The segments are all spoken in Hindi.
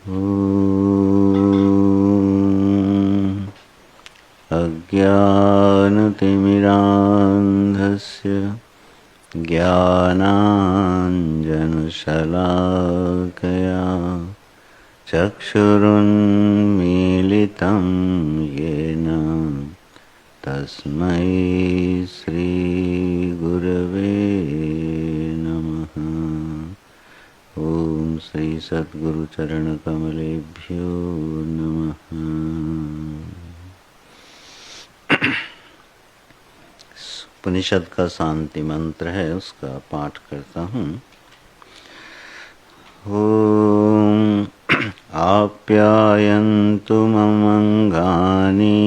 अज्ञानतिमिरान्धस्य ज्ञानाञ्जनशलाकया चक्षुरुन्मीलितं येन तस्मै श्रीगुरवे नमः। ओम श्री सद्गुरुचरणकमलेभ्यो नमः। उपनिषद का शांति मंत्र है, उसका पाठ करता हूँ। ओम आप्यायन्तु ममंगानि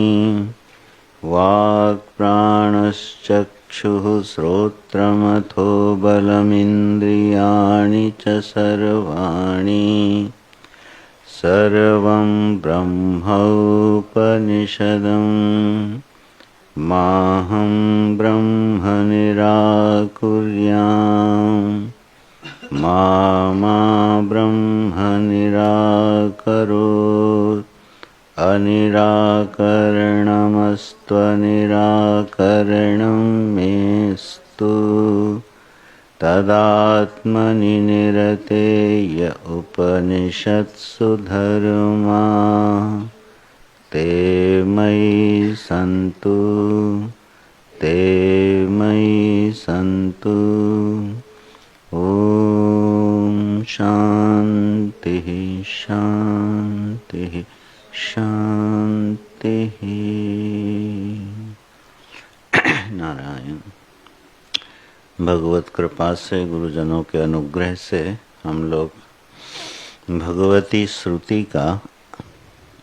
वाक्प्राणश्चक्षुः श्रोत्रमथो बलमिन्द्रियाणि च सर्वाणि सर्वं ब्रह्मोपनिषदम् माहं ब्रह्म निराकुर्याम् मा ब्रह्म निराकरोत् अनिराकरणमस्त्वनिराकरणं मेस्तु तदात्मनि निरतेय उपनिषत्सु धर्मा ते मयि सन्तु ते मयि सन्तु। ओम शांति शांति शांति। नारायण। भगवत कृपा से, गुरुजनों के अनुग्रह से हम लोग भगवती श्रुति का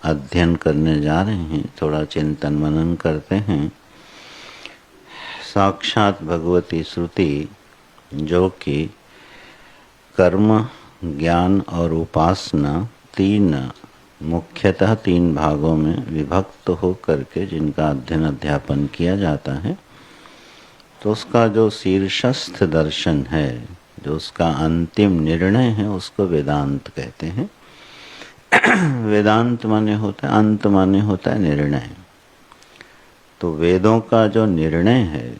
अध्ययन करने जा रहे हैं। थोड़ा चिंतन मनन करते हैं। साक्षात भगवती श्रुति जो कि कर्म, ज्ञान और उपासना मुख्यतः तीन भागों में विभक्त हो करके जिनका अध्ययन अध्यापन किया जाता है, तो उसका जो शीर्षस्थ दर्शन है, जो उसका अंतिम निर्णय है, उसको वेदांत कहते हैं। वेदांत माने होता है अंत, माने होता है निर्णय। तो वेदों का जो निर्णय है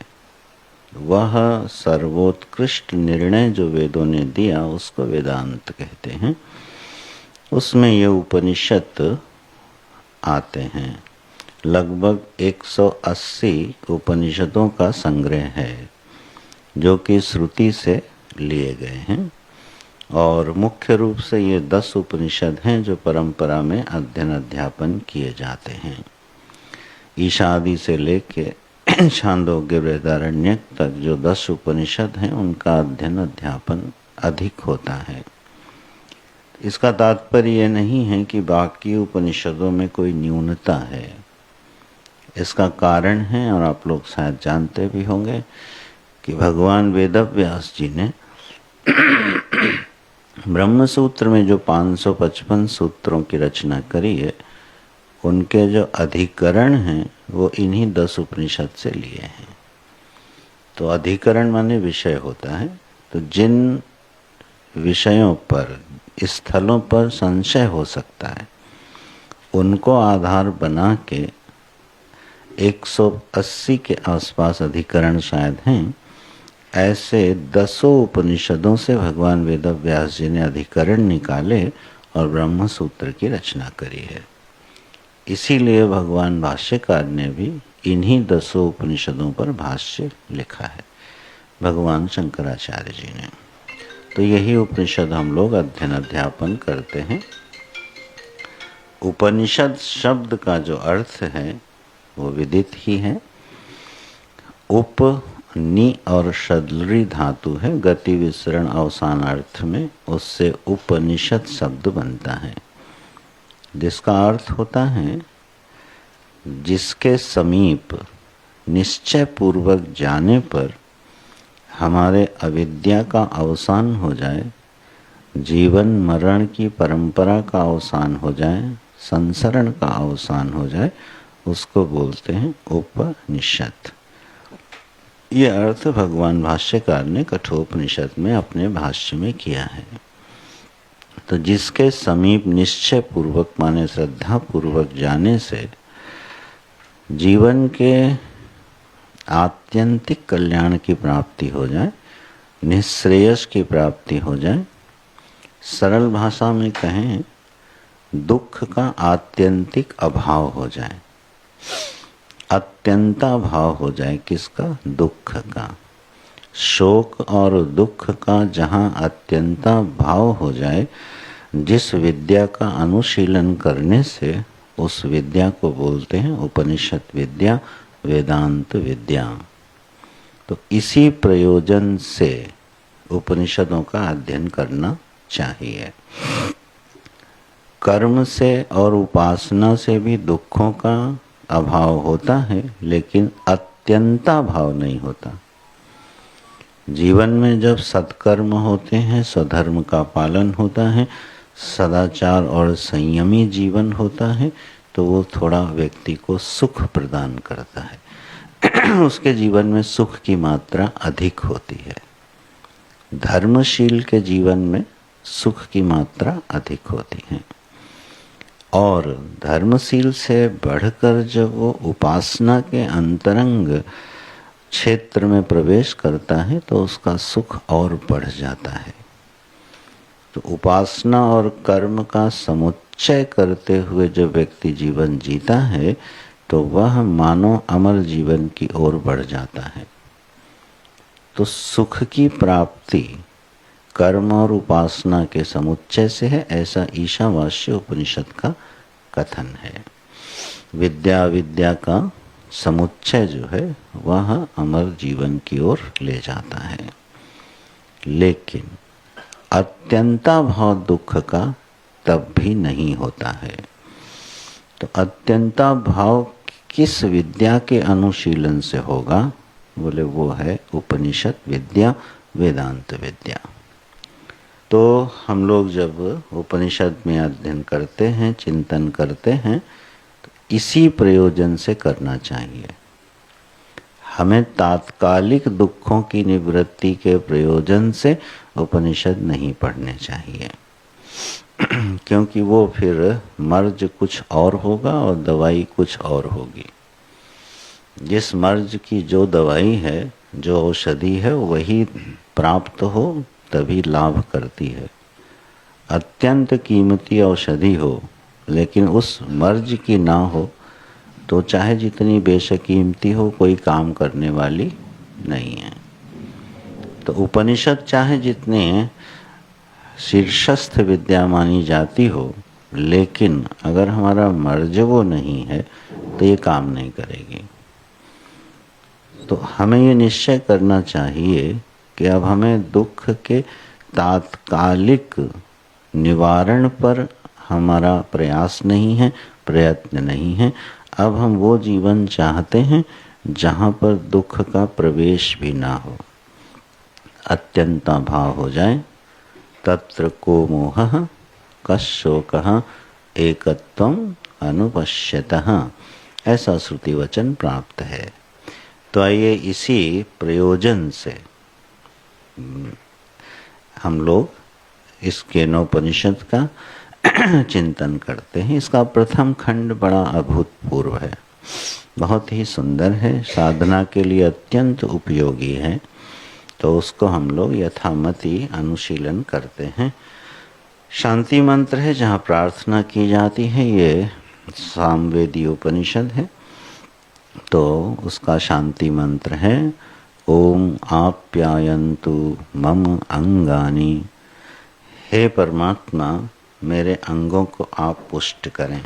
वह सर्वोत्कृष्ट निर्णय जो वेदों ने दिया उसको वेदांत कहते हैं। उसमें ये उपनिषद आते हैं। लगभग 180 उपनिषदों का संग्रह है जो कि श्रुति से लिए गए हैं। और मुख्य रूप से ये 10 उपनिषद हैं जो परंपरा में अध्ययन अध्यापन किए जाते हैं। ईशादि से लेके छांदोग्य बृहदारण्यक तक जो 10 उपनिषद हैं उनका अध्ययन अध्यापन अधिक होता है। इसका तात्पर्य ये नहीं है कि बाकी उपनिषदों में कोई न्यूनता है। इसका कारण है, और आप लोग शायद जानते भी होंगे, कि भगवान वेदव्यास जी ने ब्रह्म सूत्र में जो 555 सूत्रों की रचना करी है, उनके जो अधिकरण हैं वो इन्हीं 10 उपनिषद से लिए हैं। तो अधिकरण माने विषय होता है। तो जिन विषयों पर, स्थलों पर संशय हो सकता है, उनको आधार बना के 180 के आसपास अधिकरण शायद हैं। ऐसे 10 उपनिषदों से भगवान वेदव्यास जी ने अधिकरण निकाले और ब्रह्म सूत्र की रचना करी है। इसीलिए भगवान भाष्यकार ने भी इन्हीं 10 उपनिषदों पर भाष्य लिखा है, भगवान शंकराचार्य जी ने। तो यही उपनिषद हम लोग अध्ययन अध्यापन करते हैं। उपनिषद शब्द का जो अर्थ है वो विदित ही है। उप, नि और षड्लरी धातु है, गति विसरण अवसान अर्थ में, उससे उपनिषद शब्द बनता है, जिसका अर्थ होता है जिसके समीप निश्चय पूर्वक जाने पर हमारे अविद्या का अवसान हो जाए, जीवन मरण की परंपरा का अवसान हो जाए, संसरण का अवसान हो जाए, उसको बोलते हैं उपनिषद। ये अर्थ भगवान भाष्यकार ने कठोपनिषद में अपने भाष्य में किया है। तो जिसके समीप निश्चय पूर्वक माने श्रद्धा पूर्वक जाने से जीवन के आत्यंतिक कल्याण की प्राप्ति हो जाए, निःश्रेयस की प्राप्ति हो जाए, सरल भाषा में कहें दुख का आत्यंतिक अभाव हो जाए, अत्यंता भाव हो जाए। किसका? दुख का। शोक और दुख का जहाँ अत्यंता भाव हो जाए, जिस विद्या का अनुशीलन करने से उस विद्या को बोलते हैं उपनिषद विद्या, वेदांत विद्या। तो इसी प्रयोजन से उपनिषदों का अध्ययन करना चाहिए। कर्म से और उपासना से भी दुखों का अभाव होता है, लेकिन अत्यंता भाव नहीं होता। जीवन में जब सत्कर्म होते हैं, स्वधर्म का पालन होता है, सदाचार और संयमी जीवन होता है, तो वो थोड़ा व्यक्ति को सुख प्रदान करता है। उसके जीवन में सुख की मात्रा अधिक होती है। धर्मशील के जीवन में सुख की मात्रा अधिक होती है। और धर्मशील से बढ़कर जब वो उपासना के अंतरंग क्षेत्र में प्रवेश करता है तो उसका सुख और बढ़ जाता है। तो उपासना और कर्म का समुच्चय करते हुए जब व्यक्ति जीवन जीता है तो वह मानो अमर जीवन की ओर बढ़ जाता है। तो सुख की प्राप्ति कर्म और उपासना के समुच्चय से है, ऐसा ईशावास्य उपनिषद का कथन है। विद्या विद्या का समुच्चय जो है वह अमर जीवन की ओर ले जाता है। लेकिन अत्यंता भाव दुख का तब भी नहीं होता है। तो अत्यंता भाव किस विद्या के अनुशीलन से होगा? बोले वो है उपनिषद विद्या, वेदांत विद्या। तो हम लोग जब उपनिषद में अध्ययन करते हैं, चिंतन करते हैं, तो इसी प्रयोजन से करना चाहिए। हमें तात्कालिक दुखों की निवृत्ति के प्रयोजन से उपनिषद नहीं पढ़ने चाहिए, क्योंकि वो फिर मर्ज कुछ और होगा और दवाई कुछ और होगी। जिस मर्ज की जो दवाई है, जो औषधि है, वही प्राप्त हो तभी लाभ करती है। अत्यंत कीमती औषधि हो लेकिन उस मर्ज की ना हो तो चाहे जितनी बेशकीमती हो, कोई काम करने वाली नहीं है। तो उपनिषद चाहे जितने शीर्षस्थ विद्या मानी जाती हो, लेकिन अगर हमारा मर्ज वो नहीं है तो ये काम नहीं करेगी। तो हमें ये निश्चय करना चाहिए कि अब हमें दुख के तात्कालिक निवारण पर हमारा प्रयास नहीं है, प्रयत्न नहीं है। अब हम वो जीवन चाहते हैं जहाँ पर दुख का प्रवेश भी ना हो, अत्यंता भाव हो जाए। तत्र को मोहः कशोकः एकत्वम् अनुपश्यतः, ऐसा श्रुति वचन प्राप्त है। तो आइए इसी प्रयोजन से हम लोग इस केनोपनिषद का चिंतन करते हैं। इसका प्रथम खंड बड़ा अभूतपूर्व है, बहुत ही सुंदर है, साधना के लिए अत्यंत उपयोगी है। तो उसको हम लोग यथामति अनुशीलन करते हैं। शांति मंत्र है जहाँ प्रार्थना की जाती है, ये सामवेदी उपनिषद है। तो उसका शांति मंत्र है ओम आप्यायन्तु मम अंगानि। हे परमात्मा, मेरे अंगों को आप पुष्ट करें।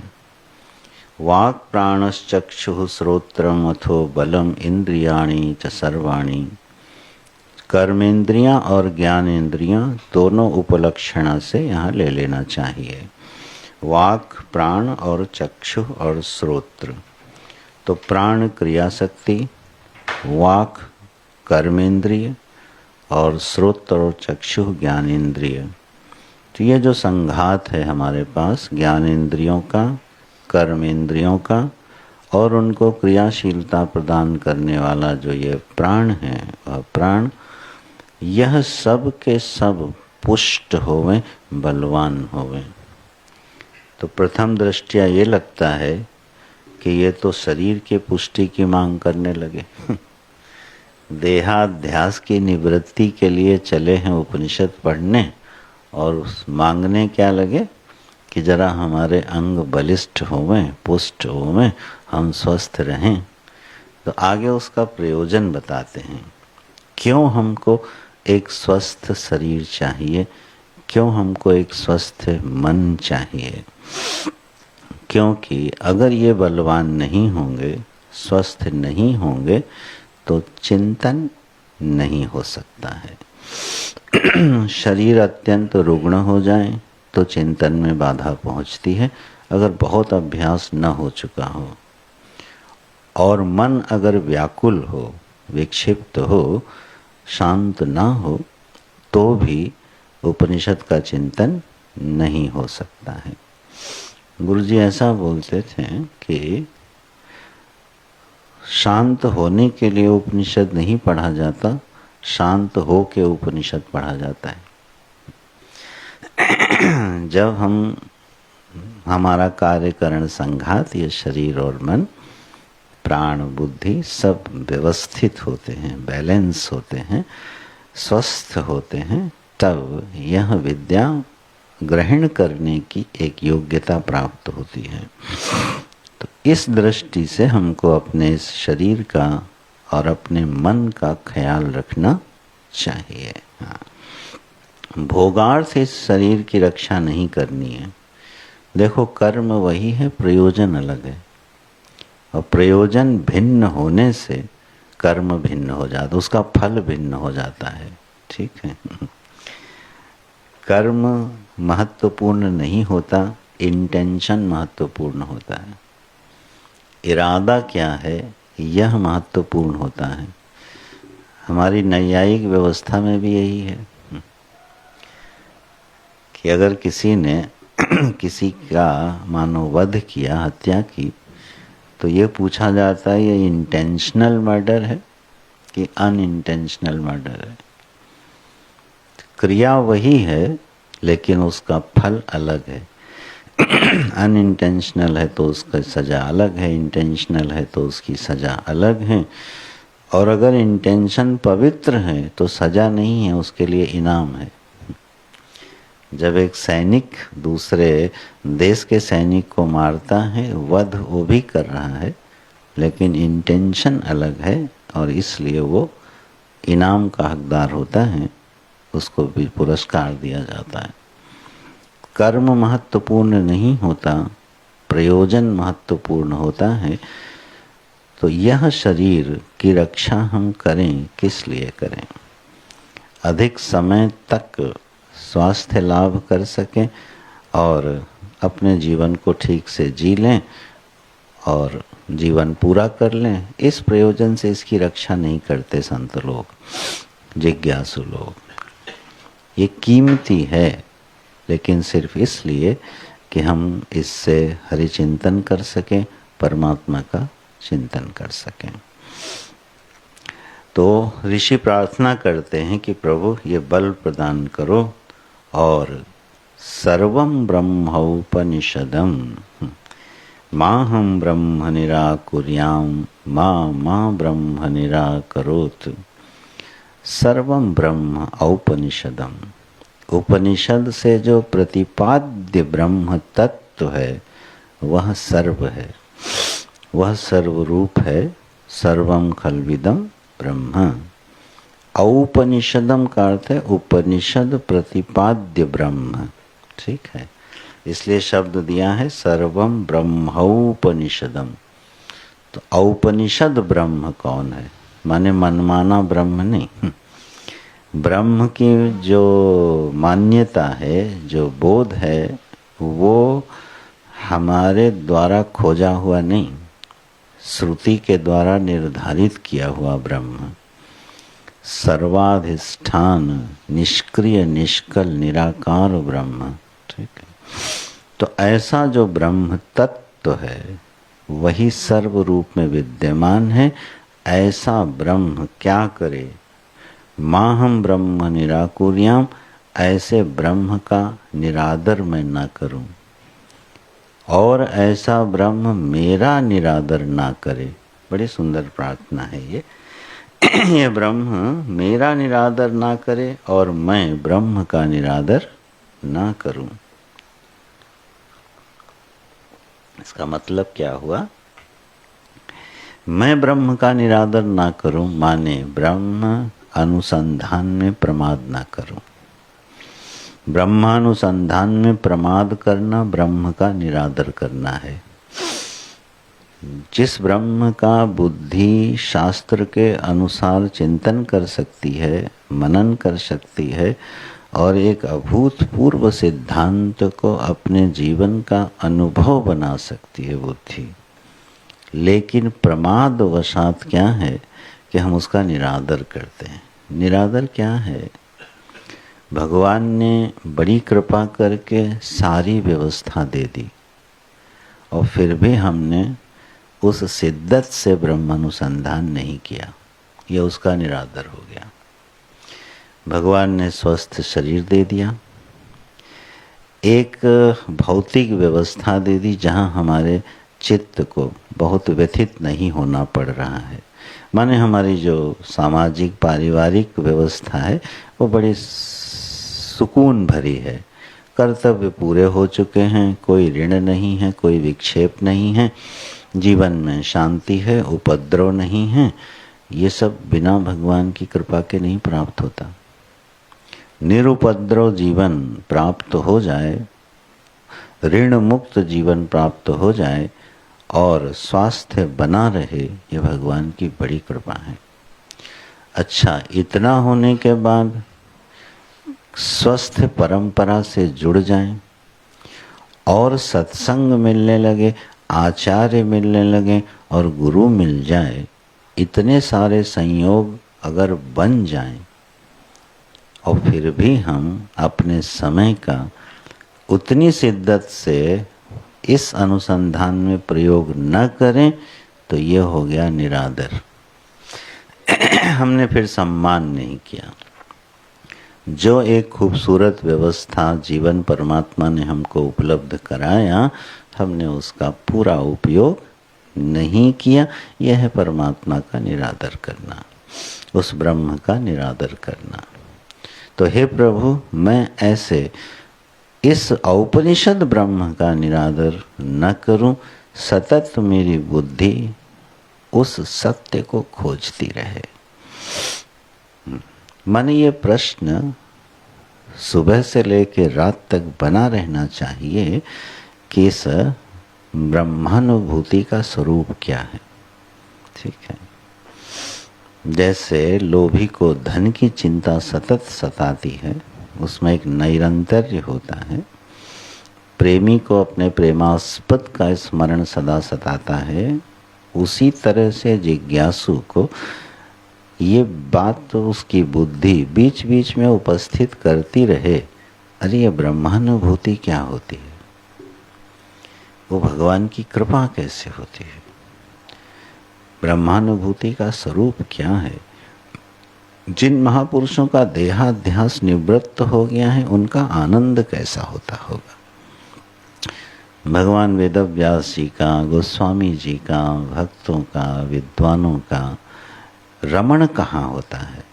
वाक् प्राणश्चक्षुः श्रोत्रम अथो बलम इंद्रियाणि च सर्वाणि। कर्मेंद्रियां और ज्ञानेंद्रियां दोनों उपलक्षण से यहाँ ले लेना चाहिए। वाक् प्राण और चक्षु और श्रोत्र। तो प्राण क्रिया शक्ति, वाक् कर्मेंद्रिय और श्रोत्र और चक्षु ज्ञानेंद्रिय। तो ये जो संघात है हमारे पास ज्ञानेंद्रियों का, कर्मेंद्रियों का और उनको क्रियाशीलता प्रदान करने वाला जो ये प्राण है, वह प्राण, यह सब के सब पुष्ट होवें, बलवान होवें। तो प्रथम दृष्टया ये लगता है कि ये तो शरीर के पुष्टि की मांग करने लगे। देहाध्यास की निवृत्ति के लिए चले हैं उपनिषद पढ़ने, और मांगने क्या लगे कि जरा हमारे अंग बलिष्ठ होवें, पुष्ट होवें, हम स्वस्थ रहें। तो आगे उसका प्रयोजन बताते हैं, क्यों हमको एक स्वस्थ शरीर चाहिए, क्यों हमको एक स्वस्थ मन चाहिए। क्योंकि अगर ये बलवान नहीं होंगे, स्वस्थ नहीं होंगे, तो चिंतन नहीं हो सकता है। शरीर अत्यंत रुग्ण हो जाए तो चिंतन में बाधा पहुंचती है, अगर बहुत अभ्यास न हो चुका हो। और मन अगर व्याकुल हो, विक्षिप्त हो, शांत ना हो, तो भी उपनिषद का चिंतन नहीं हो सकता है। गुरुजी ऐसा बोलते थे कि शांत होने के लिए उपनिषद नहीं पढ़ा जाता, शांत हो के उपनिषद पढ़ा जाता है। जब हमारा कार्यकरण संघात, ये शरीर और मन, प्राण, बुद्धि सब व्यवस्थित होते हैं, बैलेंस होते हैं, स्वस्थ होते हैं, तब यह विद्या ग्रहण करने की एक योग्यता प्राप्त होती है। तो इस दृष्टि से हमको अपने इस शरीर का और अपने मन का ख्याल रखना चाहिए। हाँ, भोगार्थ इस शरीर की रक्षा नहीं करनी है। देखो, कर्म वही है, प्रयोजन अलग है, और प्रयोजन भिन्न होने से कर्म भिन्न हो जाता, उसका फल भिन्न हो जाता है। ठीक है। कर्म महत्वपूर्ण नहीं होता, इंटेंशन महत्वपूर्ण होता है। इरादा क्या है, यह महत्वपूर्ण होता है। हमारी नैयायिक व्यवस्था में भी यही है कि अगर किसी ने किसी का मानो वध किया, हत्या की, तो ये पूछा जाता है ये इंटेंशनल मर्डर है कि अनइंटेंशनल मर्डर है। क्रिया वही है, लेकिन उसका फल अलग है। अनइंटेंशनल है तो उसका सज़ा अलग है, इंटेंशनल है तो उसकी सज़ा अलग है। और अगर इंटेंशन पवित्र है तो सज़ा नहीं है, उसके लिए इनाम है। जब एक सैनिक दूसरे देश के सैनिक को मारता है, वध वो भी कर रहा है, लेकिन इंटेंशन अलग है, और इसलिए वो इनाम का हकदार होता है, उसको भी पुरस्कार दिया जाता है। कर्म महत्वपूर्ण नहीं होता, प्रयोजन महत्वपूर्ण होता है। तो यह शरीर की रक्षा हम करें, किस लिए करें? अधिक समय तक स्वास्थ्य लाभ कर सकें और अपने जीवन को ठीक से जी लें और जीवन पूरा कर लें। इस प्रयोजन से इसकी रक्षा नहीं करते संत लोग, जिज्ञासु लोग। ये कीमती है, लेकिन सिर्फ इसलिए कि हम इससे हरि चिंतन कर सकें, परमात्मा का चिंतन कर सकें। तो ऋषि प्रार्थना करते हैं कि प्रभु ये बल प्रदान करो, और सर्वं ब्रह्मोपनिषदं माहं ब्रह्म निराकुर्यां मा ब्रह्म निराकरोत्। सर्वं ब्रह्म औपनिषदम, उपनिषद से जो प्रतिपाद्य ब्रह्म तत्व है वह सर्व है, वह सर्वरूप है। सर्वं खल्विदं ब्रह्म। औपनिषदम का अर्थ है उपनिषद प्रतिपाद्य ब्रह्म। ठीक है, इसलिए शब्द दिया है सर्वं ब्रह्मोपनिषदम। तो औपनिषद ब्रह्म कौन है? माने मनमाना ब्रह्म नहीं। ब्रह्म की जो मान्यता है, जो बोध है, वो हमारे द्वारा खोजा हुआ नहीं, श्रुति के द्वारा निर्धारित किया हुआ ब्रह्म, सर्वाधिष्ठान, निष्क्रिय, निष्कल, निराकार ब्रह्म। ठीक है, तो ऐसा जो ब्रह्म तत्व है वही सर्व रूप में विद्यमान है। ऐसा ब्रह्म क्या करे? माहम ब्रह्म निराकुर्याम, ऐसे ब्रह्म का निरादर मैं ना करूं और ऐसा ब्रह्म मेरा निरादर ना करे। बड़ी सुंदर प्रार्थना है ये। ये ब्रह्म मेरा निरादर ना करे और मैं ब्रह्म का निरादर ना करूं। इसका मतलब क्या हुआ? मैं ब्रह्म का निरादर ना करूं माने ब्रह्म अनुसंधान में प्रमाद ना करूं। ब्रह्मानुसंधान में प्रमाद करना ब्रह्म का निरादर करना है। जिस ब्रह्म का बुद्धि शास्त्र के अनुसार चिंतन कर सकती है, मनन कर सकती है और एक अभूतपूर्व सिद्धांत को अपने जीवन का अनुभव बना सकती है बुद्धि, लेकिन प्रमाद वशात क्या है कि हम उसका निरादर करते हैं। निरादर क्या है? भगवान ने बड़ी कृपा करके सारी व्यवस्था दे दी और फिर भी हमने उस शिद्दत से ब्रह्मानुसंधान नहीं किया, यह उसका निरादर हो गया। भगवान ने स्वस्थ शरीर दे दिया, एक भौतिक व्यवस्था दे दी जहाँ हमारे चित्त को बहुत व्यथित नहीं होना पड़ रहा है। माने हमारी जो सामाजिक पारिवारिक व्यवस्था है वो बड़ी सुकून भरी है, कर्तव्य पूरे हो चुके हैं, कोई ऋण नहीं है, कोई विक्षेप नहीं है, जीवन में शांति है, उपद्रव नहीं है। ये सब बिना भगवान की कृपा के नहीं प्राप्त होता। निरुपद्रव जीवन प्राप्त हो जाए, ऋण मुक्त जीवन प्राप्त हो जाए और स्वास्थ्य बना रहे, ये भगवान की बड़ी कृपा है। अच्छा, इतना होने के बाद स्वस्थ परंपरा से जुड़ जाएं और सत्संग मिलने लगे, आचार्य मिलने लगे और गुरु मिल जाए, इतने सारे संयोग अगर बन जाएं और फिर भी हम अपने समय का उतनी शिद्दत से इस अनुसंधान में प्रयोग न करें तो ये हो गया निरादर। हमने फिर सम्मान नहीं किया। जो एक खूबसूरत व्यवस्था जीवन परमात्मा ने हमको उपलब्ध कराया, हमने उसका पूरा उपयोग नहीं किया। यह है परमात्मा का निरादर करना, उस ब्रह्म का निरादर करना। तो हे प्रभु, मैं ऐसे इस औपनिषद ब्रह्म का निरादर न करूं, सतत मेरी बुद्धि उस सत्य को खोजती रहे। मन ये प्रश्न सुबह से लेकर रात तक बना रहना चाहिए कि इस ब्रह्मानुभूति का स्वरूप क्या है। ठीक है, जैसे लोभी को धन की चिंता सतत सताती है, उसमें एक नैरंतर्य होता है। प्रेमी को अपने प्रेमास्पद का स्मरण सदा सताता है, उसी तरह से जिज्ञासु को ये बात तो उसकी बुद्धि बीच बीच में उपस्थित करती रहे, अरे ये ब्रह्मानुभूति क्या होती है, वो भगवान की कृपा कैसे होती है, ब्रह्मानुभूति का स्वरूप क्या है। जिन महापुरुषों का देहाध्यास निवृत्त हो गया है, उनका आनंद कैसा होता होगा। भगवान वेदव्यास जी का, गोस्वामी जी का, भक्तों का, विद्वानों का रमण कहाँ होता है,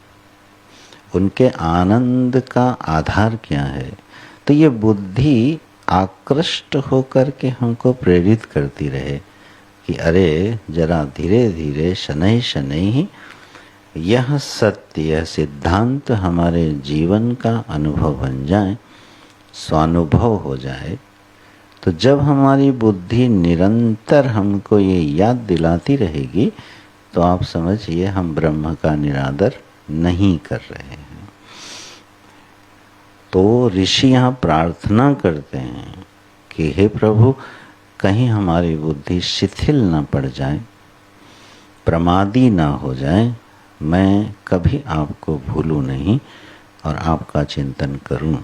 उनके आनंद का आधार क्या है। तो ये बुद्धि आकृष्ट होकर के हमको प्रेरित करती रहे कि अरे जरा धीरे धीरे शनै शनै ही यह सत्य, यह सिद्धांत हमारे जीवन का अनुभव बन जाए, स्वानुभव हो जाए। तो जब हमारी बुद्धि निरंतर हमको ये याद दिलाती रहेगी तो आप समझिए हम ब्रह्म का निरादर नहीं कर रहे हैं। तो ऋषि यहाँ प्रार्थना करते हैं कि हे प्रभु, कहीं हमारी बुद्धि शिथिल न पड़ जाए, प्रमादी ना हो जाए, मैं कभी आपको भूलूं नहीं और आपका चिंतन करूं।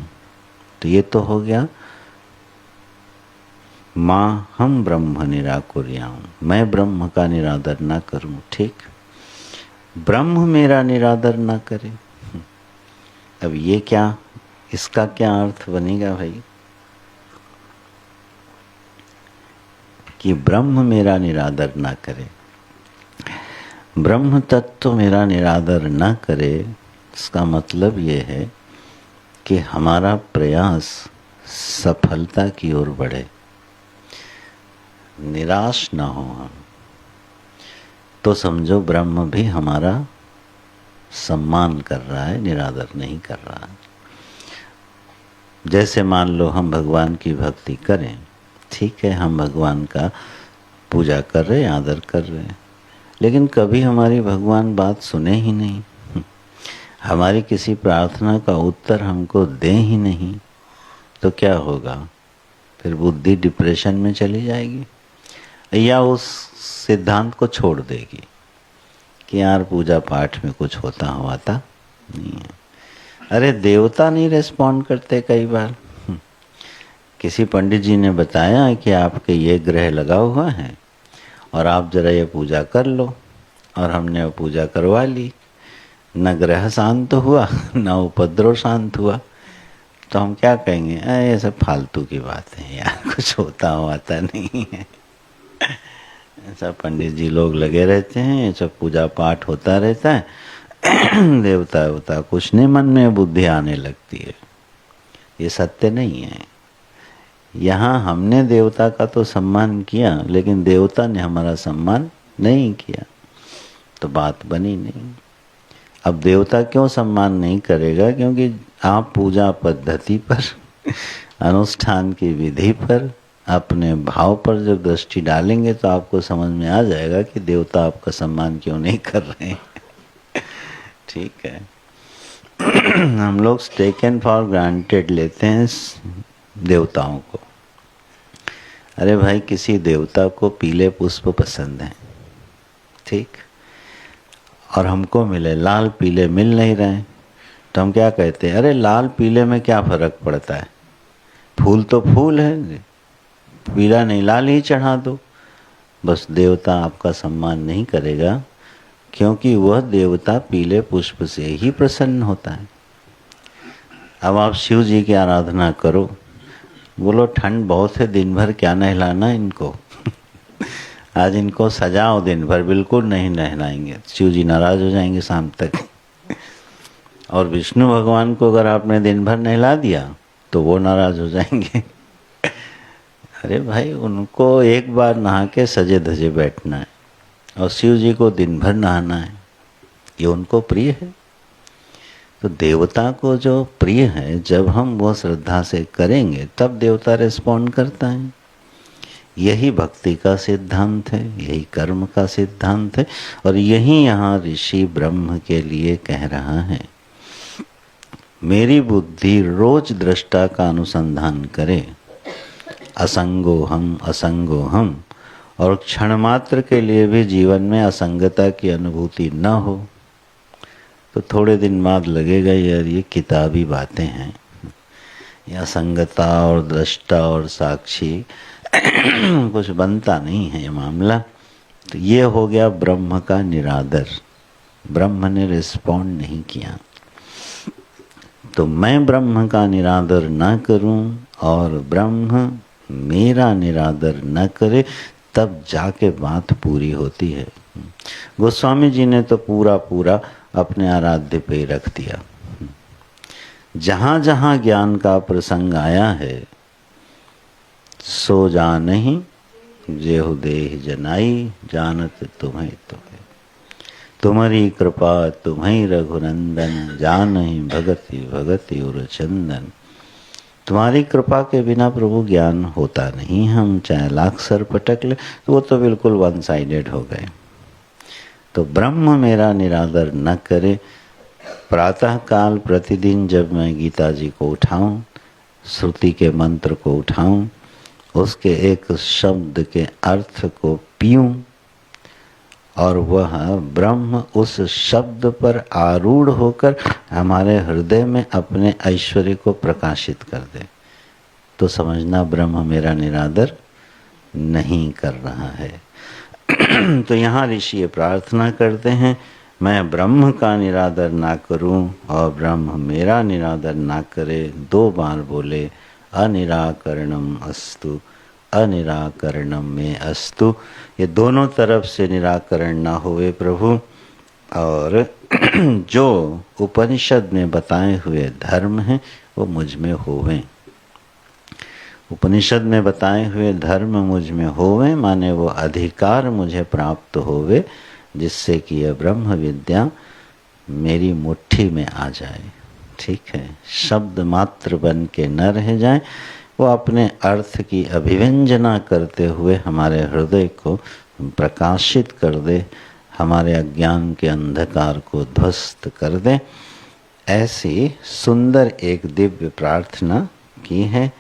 तो ये तो हो गया माँ हम ब्रह्म निराकुर्याम, मैं ब्रह्म का निरादर ना करूं। ठीक, ब्रह्म मेरा निरादर ना करे, अब ये क्या इसका क्या अर्थ बनेगा भाई कि ब्रह्म मेरा निरादर ना करे, ब्रह्म तत्व मेरा निरादर ना करे। इसका मतलब ये है कि हमारा प्रयास सफलता की ओर बढ़े, निराश ना हो हम, तो समझो ब्रह्म भी हमारा सम्मान कर रहा है, निरादर नहीं कर रहा है। जैसे मान लो हम भगवान की भक्ति करें, ठीक है, हम भगवान का पूजा कर रहे हैं, आदर कर रहे हैं, लेकिन कभी हमारी भगवान बात सुने ही नहीं, हमारी किसी प्रार्थना का उत्तर हमको दे ही नहीं, तो क्या होगा? फिर बुद्धि डिप्रेशन में चली जाएगी या उस सिद्धांत को छोड़ देगी कि यार पूजा पाठ में कुछ होता हुआ था नहीं है। अरे देवता नहीं रेस्पॉन्ड करते कई बार। किसी पंडित जी ने बताया कि आपके ये ग्रह लगा हुआ है और आप जरा ये पूजा कर लो, और हमने वो पूजा करवा ली, न ग्रह शांत हुआ न उपद्रव शांत हुआ, तो हम क्या कहेंगे? ये सब फालतू की बात है यार, कुछ होता हुआ था नहीं है। ऐसा पंडित जी लोग लगे रहते हैं, ये सब पूजा पाठ होता रहता है, देवता देवता कुछ नहीं, मन में बुद्धि आने लगती है। ये सत्य नहीं है। यहाँ हमने देवता का तो सम्मान किया, लेकिन देवता ने हमारा सम्मान नहीं किया, तो बात बनी नहीं। अब देवता क्यों सम्मान नहीं करेगा? क्योंकि आप पूजा पद्धति पर, अनुष्ठान की विधि पर, अपने भाव पर जब दृष्टि डालेंगे तो आपको समझ में आ जाएगा कि देवता आपका सम्मान क्यों नहीं कर रहे हैं। ठीक है। हम लोग टेकन फॉर ग्रांटेड लेते हैं देवताओं को। अरे भाई, किसी देवता को पीले पुष्प पसंद हैं, ठीक, और हमको मिले लाल पीले मिल नहीं रहे, तो हम क्या कहते हैं? अरे लाल पीले में क्या फर्क पड़ता है, फूल तो फूल है, पीला नहीं लाल ही चढ़ा दो। बस देवता आपका सम्मान नहीं करेगा, क्योंकि वह देवता पीले पुष्प से ही प्रसन्न होता है। अब आप शिव जी की आराधना करो, बोलो ठंड बहुत है, दिन भर क्या नहलाना इनको आज इनको सजाओ दिन भर, बिल्कुल नहीं नहलाएंगे, शिव जी नाराज हो जाएंगे शाम तक। और विष्णु भगवान को अगर आपने दिन भर नहला दिया तो वो नाराज हो जाएंगे। अरे भाई, उनको एक बार नहा के सजे धजे बैठना है, और शिव जी को दिन भर नहाना है, ये उनको प्रिय है। तो देवता को जो प्रिय है, जब हम वो श्रद्धा से करेंगे तब देवता रिस्पॉन्ड करता है। यही भक्ति का सिद्धांत है, यही कर्म का सिद्धांत है, और यही यहाँ ऋषि ब्रह्म के लिए कह रहा है। मेरी बुद्धि रोज दृष्टा का अनुसंधान करे, असंगो हम, और क्षण मात्र के लिए भी जीवन में असंगता की अनुभूति न हो, तो थोड़े दिन बाद लगेगा यार ये किताबी बातें हैं, ये असंगता और दृष्टा और साक्षी कुछ बनता नहीं है ये मामला। तो ये हो गया ब्रह्म का निरादर, ब्रह्म ने रिस्पॉन्ड नहीं किया। तो मैं ब्रह्म का निरादर ना करूं और ब्रह्म मेरा निरादर न करे, तब जाके बात पूरी होती है। गोस्वामी जी ने तो पूरा पूरा अपने आराध्य पे ही रख दिया। जहाँ जहाँ ज्ञान का प्रसंग आया है, सो जानहि जेहु देह जनाई, जानत तुम्हें तुम्हें, तुम्हारी कृपा तुम्हें रघुनंदन, जानहि भगति भगति उर चंदन। तुम्हारी कृपा के बिना प्रभु ज्ञान होता नहीं, हम चाहे लाख सर पटक ले तो वो तो बिल्कुल वन साइडेड हो गए। तो ब्रह्म मेरा निरादर न करे। प्रातः काल प्रतिदिन जब मैं गीता जी को उठाऊं, श्रुति के मंत्र को उठाऊं, उसके एक शब्द के अर्थ को पीऊं, और वह ब्रह्म उस शब्द पर आरूढ़ होकर हमारे हृदय में अपने ऐश्वर्य को प्रकाशित कर दे, तो समझना ब्रह्म मेरा निरादर नहीं कर रहा है। तो यहाँ ऋषि ये प्रार्थना करते हैं, मैं ब्रह्म का निरादर ना करूं और ब्रह्म मेरा निरादर ना करे, 2 बार बोले अनिराकरणम अस्तु, अनिराकरणम में अस्तु। ये दोनों तरफ से निराकरण ना होवे प्रभु, और जो उपनिषद में बताए हुए धर्म हैं वो मुझ में होवें। उपनिषद में बताए हुए धर्म मुझ में होवे, माने वो अधिकार मुझे प्राप्त होवे, जिससे कि यह ब्रह्म विद्या मेरी मुट्ठी में आ जाए। ठीक है, शब्द मात्र बन के न रह जाए, वो अपने अर्थ की अभिव्यंजना करते हुए हमारे हृदय को प्रकाशित कर दे, हमारे अज्ञान के अंधकार को ध्वस्त कर दे। ऐसी सुंदर एक दिव्य प्रार्थना की है।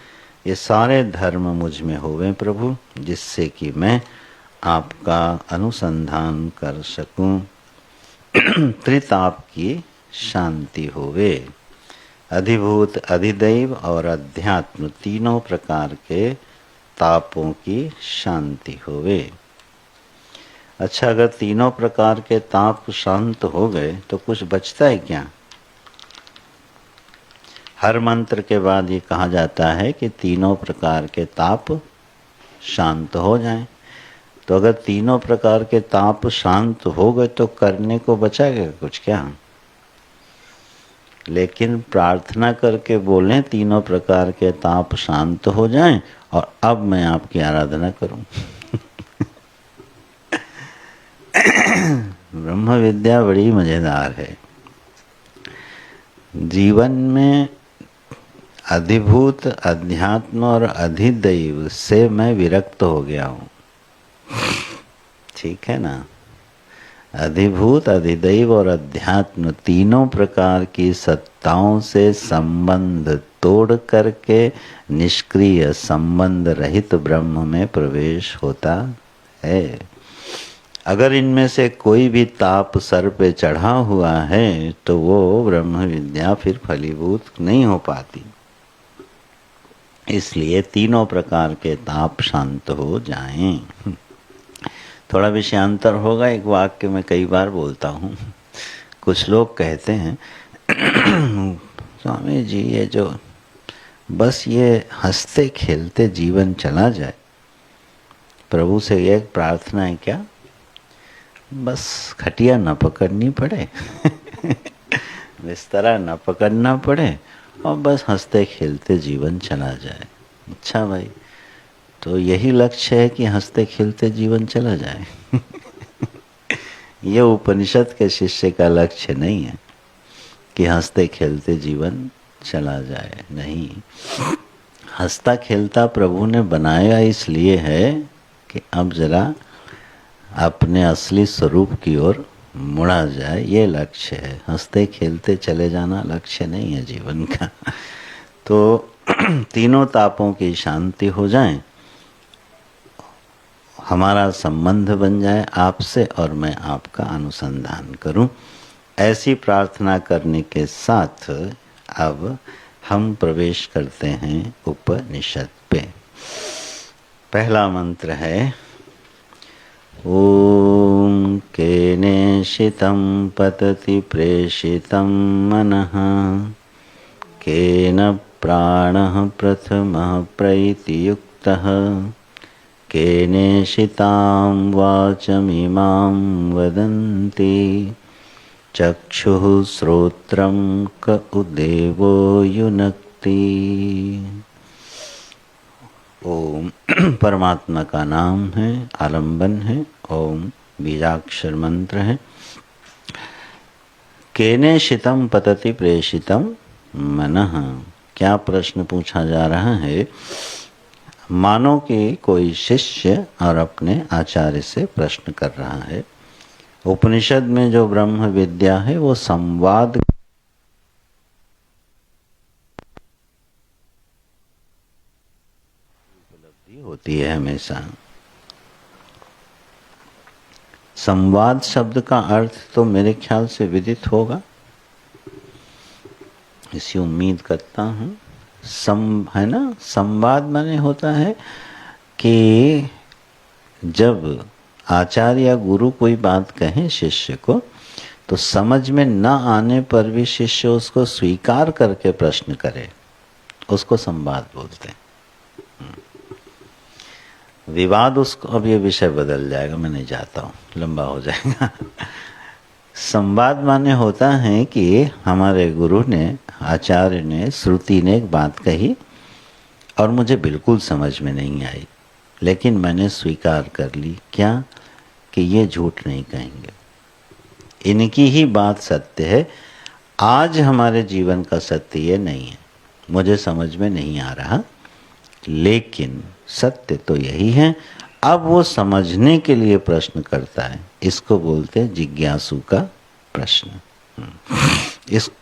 ये सारे धर्म मुझ में होवे प्रभु, जिससे कि मैं आपका अनुसंधान कर सकूं, त्रिताप की शांति होवे। अधिभूत, अधिदैव और अध्यात्म तीनों प्रकार के तापों की शांति होवे। अच्छा, अगर तीनों प्रकार के ताप शांत हो गए तो कुछ बचता है क्या? हर मंत्र के बाद ये कहा जाता है कि तीनों प्रकार के ताप शांत हो जाएं। तो अगर तीनों प्रकार के ताप शांत हो गए तो करने को बचाएगा कुछ क्या? लेकिन प्रार्थना करके बोलें तीनों प्रकार के ताप शांत हो जाएं और अब मैं आपकी आराधना करूं। ब्रह्म विद्या बड़ी मजेदार है। जीवन में अधिभूत, अध्यात्म और अधिदैव से मैं विरक्त हो गया हूँ। ठीक है ना? अधिभूत, अधिदैव और अध्यात्म तीनों प्रकार की सत्ताओं से संबंध तोड़ करके निष्क्रिय, संबंध रहित ब्रह्म में प्रवेश होता है। अगर इनमें से कोई भी ताप सर पे चढ़ा हुआ है तो वो ब्रह्म विद्या फिर फलीभूत नहीं हो पाती। इसलिए तीनों प्रकार के ताप शांत हो जाएं। थोड़ा विषयांतर होगा, एक वाक्य में कई बार बोलता हूँ। कुछ लोग कहते हैं स्वामी जी ये जो बस ये हंसते खेलते जीवन चला जाए, प्रभु से ये प्रार्थना है क्या? बस खटिया न पकड़नी पड़े बिस्तरा न पकड़ना पड़े और बस हंसते खेलते जीवन चला जाए। अच्छा भाई, तो यही लक्ष्य है कि हंसते खेलते जीवन चला जाए ये उपनिषद के शिष्य का लक्ष्य नहीं है कि हंसते खेलते जीवन चला जाए। नहीं, हंसता खेलता प्रभु ने बनाया इसलिए है कि अब जरा अपने असली स्वरूप की ओर मुड़ा जाए, ये लक्ष्य है। हंसते खेलते चले जाना लक्ष्य नहीं है जीवन का। तो तीनों तापों की शांति हो जाए, हमारा संबंध बन जाए आपसे और मैं आपका अनुसंधान करूं, ऐसी प्रार्थना करने के साथ अब हम प्रवेश करते हैं उपनिषद पे। पहला मंत्र है ओम केनेशितं पतति प्रेषितं मनः, केन प्राणः प्रथमः प्रैतियुक्तः, केनेशितां वाचमिमां वदन्ति, चक्षुः श्रोत्रं क उदेवो युनक्ति। ओम परमात्मा का नाम है, आलंबन है। ओम बीजाक्षर मंत्र है। केनेशितं पतति प्रेषितं मनः। क्या प्रश्न पूछा जा रहा है? मानो कि कोई शिष्य और अपने आचार्य से प्रश्न कर रहा है। उपनिषद में जो ब्रह्म विद्या है वो संवाद उपलब्धि होती है हमेशा। संवाद शब्द का अर्थ तो मेरे ख्याल से विदित होगा, इसी उम्मीद करता हूँ। है ना? संवाद माने होता है कि जब आचार्य या गुरु कोई बात कहे शिष्य को तो समझ में न आने पर भी शिष्य उसको स्वीकार करके प्रश्न करे, उसको संवाद बोलते हैं। विवाद उसको, अब ये विषय बदल जाएगा, मैं नहीं चाहता हूँ, लंबा हो जाएगा। संवाद माने होता है कि हमारे गुरु ने, आचार्य ने, श्रुति ने एक बात कही और मुझे बिल्कुल समझ में नहीं आई, लेकिन मैंने स्वीकार कर ली क्या, कि ये झूठ नहीं कहेंगे, इनकी ही बात सत्य है। आज हमारे जीवन का सत्य ये नहीं है, मुझे समझ में नहीं आ रहा, लेकिन सत्य तो यही है। अब वो समझने के लिए प्रश्न करता है, इसको बोलते हैं जिज्ञासु का प्रश्न।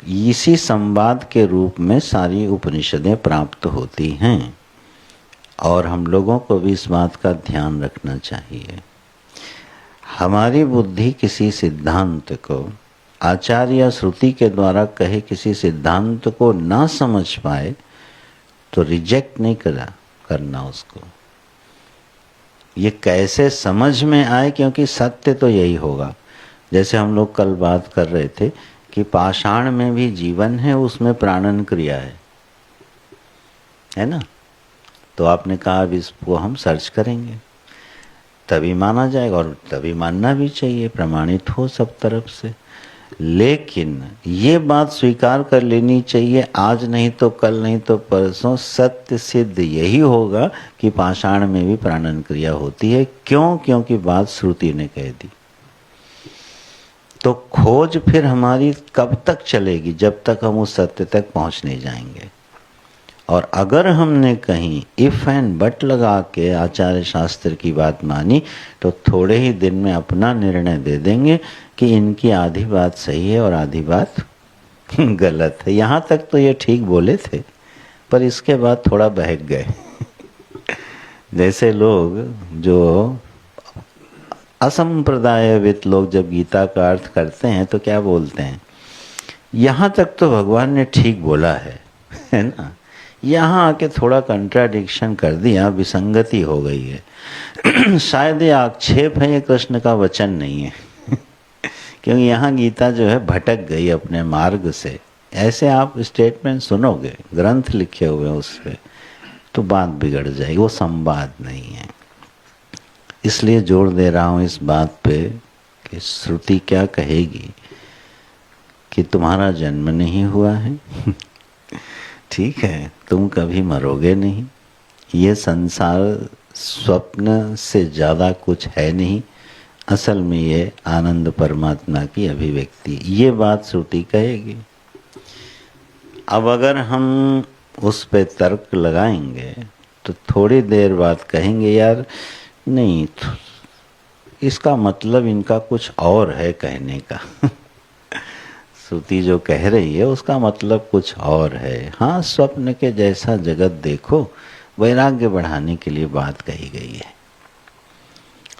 इसी संवाद के रूप में सारी उपनिषदें प्राप्त होती हैं, और हम लोगों को भी इस बात का ध्यान रखना चाहिए। हमारी बुद्धि किसी सिद्धांत को, आचार्य या श्रुति के द्वारा कहे किसी सिद्धांत को ना समझ पाए तो रिजेक्ट नहीं करना उसको। ये कैसे समझ में आए, क्योंकि सत्य तो यही होगा। जैसे हम लोग कल बात कर रहे थे कि पाषाण में भी जीवन है, उसमें प्राणन क्रिया है ना। तो आपने कहा अब इसको हम सर्च करेंगे, तभी माना जाएगा, और तभी मानना भी चाहिए, प्रमाणित हो सब तरफ से। लेकिन ये बात स्वीकार कर लेनी चाहिए, आज नहीं तो कल, नहीं तो परसों सत्य सिद्ध यही होगा कि पाषाण में भी प्राणन क्रिया होती है। क्यों? क्योंकि बात श्रुति ने कह दी। तो खोज फिर हमारी कब तक चलेगी? जब तक हम उस सत्य तक पहुंच नहीं जाएंगे। और अगर हमने कहीं इफ एंड बट लगा के आचार्य शास्त्र की बात मानी, तो थोड़े ही दिन में अपना निर्णय दे देंगे कि इनकी आधी बात सही है और आधी बात गलत है। यहाँ तक तो ये ठीक बोले थे, पर इसके बाद थोड़ा बहक गए। जैसे लोग जो असंप्रदायविद लोग जब गीता का अर्थ करते हैं तो क्या बोलते हैं, यहाँ तक तो भगवान ने ठीक बोला है ना, यहाँ आके थोड़ा कंट्राडिक्शन कर दिया, विसंगति हो गई है। शायद ये आक्षेप है, ये कृष्ण का वचन नहीं है। क्योंकि यहाँ गीता जो है भटक गई अपने मार्ग से। ऐसे आप स्टेटमेंट सुनोगे, ग्रंथ लिखे हुए उस पर, तो बात बिगड़ जाएगी, वो संवाद नहीं है। इसलिए जोर दे रहा हूँ इस बात पे कि श्रुति क्या कहेगी कि तुम्हारा जन्म नहीं हुआ है, ठीक है, तुम कभी मरोगे नहीं, ये संसार स्वप्न से ज़्यादा कुछ है नहीं, असल में ये आनंद परमात्मा की अभिव्यक्ति, ये बात श्रुति कहेगी। अब अगर हम उस पे तर्क लगाएंगे तो थोड़ी देर बाद कहेंगे यार नहीं, इसका मतलब इनका कुछ और है कहने का। श्रुति जो कह रही है उसका मतलब कुछ और है। हाँ, स्वप्न के जैसा जगत देखो, वैराग्य बढ़ाने के लिए बात कही गई है,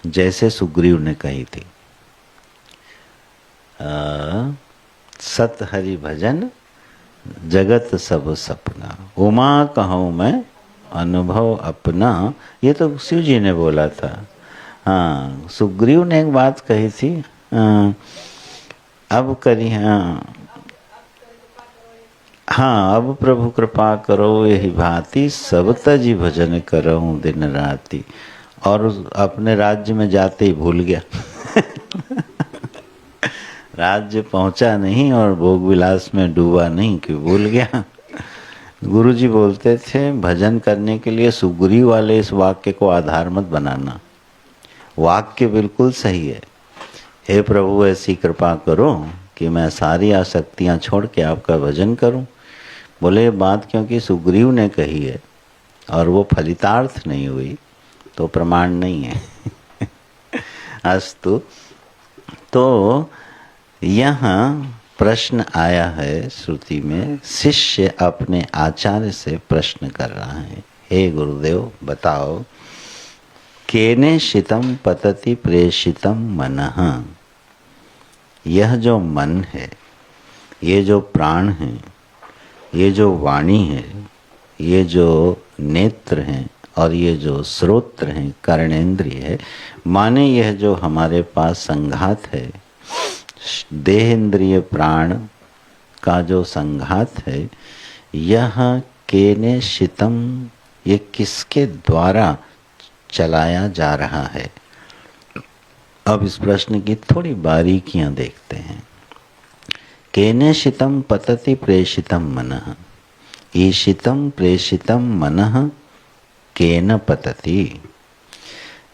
जैसे सुग्रीव ने कही थी, सत हरि भजन जगत सब सपना, उमा कहूँ मैं अनुभव अपना, ये तो शिव जी ने बोला था। हाँ, सुग्रीव ने एक बात कही थी, अब करी, हाँ अब प्रभु कृपा करो यही भांति, सब तजी भजन करऊं दिन राति। और अपने राज्य में जाते ही भूल गया। राज्य पहुंचा नहीं और भोग विलास में डूबा नहीं कि भूल गया। गुरुजी बोलते थे भजन करने के लिए सुग्रीव वाले इस वाक्य को आधार मत बनाना। वाक्य बिल्कुल सही है, हे प्रभु ऐसी कृपा करो कि मैं सारी आसक्तियां छोड़ के आपका भजन करूं। बोले बात क्योंकि सुग्रीव ने कही है और वो फलितार्थ नहीं हुई तो प्रमाण नहीं है। अस्तु, तो यहाँ प्रश्न आया है श्रुति में, शिष्य अपने आचार्य से प्रश्न कर रहा है, हे गुरुदेव बताओ, केने शितम पतति प्रेषितम मनः, यह जो मन है, ये जो प्राण है, ये जो वाणी है, ये जो नेत्र हैं और ये जो श्रोत्र हैं, कर्णेंद्रिय है, माने यह जो हमारे पास संघात है, देह इंद्रिय प्राण का जो संघात है, यह केने शितम, ये किसके द्वारा चलाया जा रहा है। अब इस प्रश्न की थोड़ी बारीकियां देखते हैं। केने शितम पतति प्रेषितम मनः, ईशितम प्रेषितम मनः केन पतति।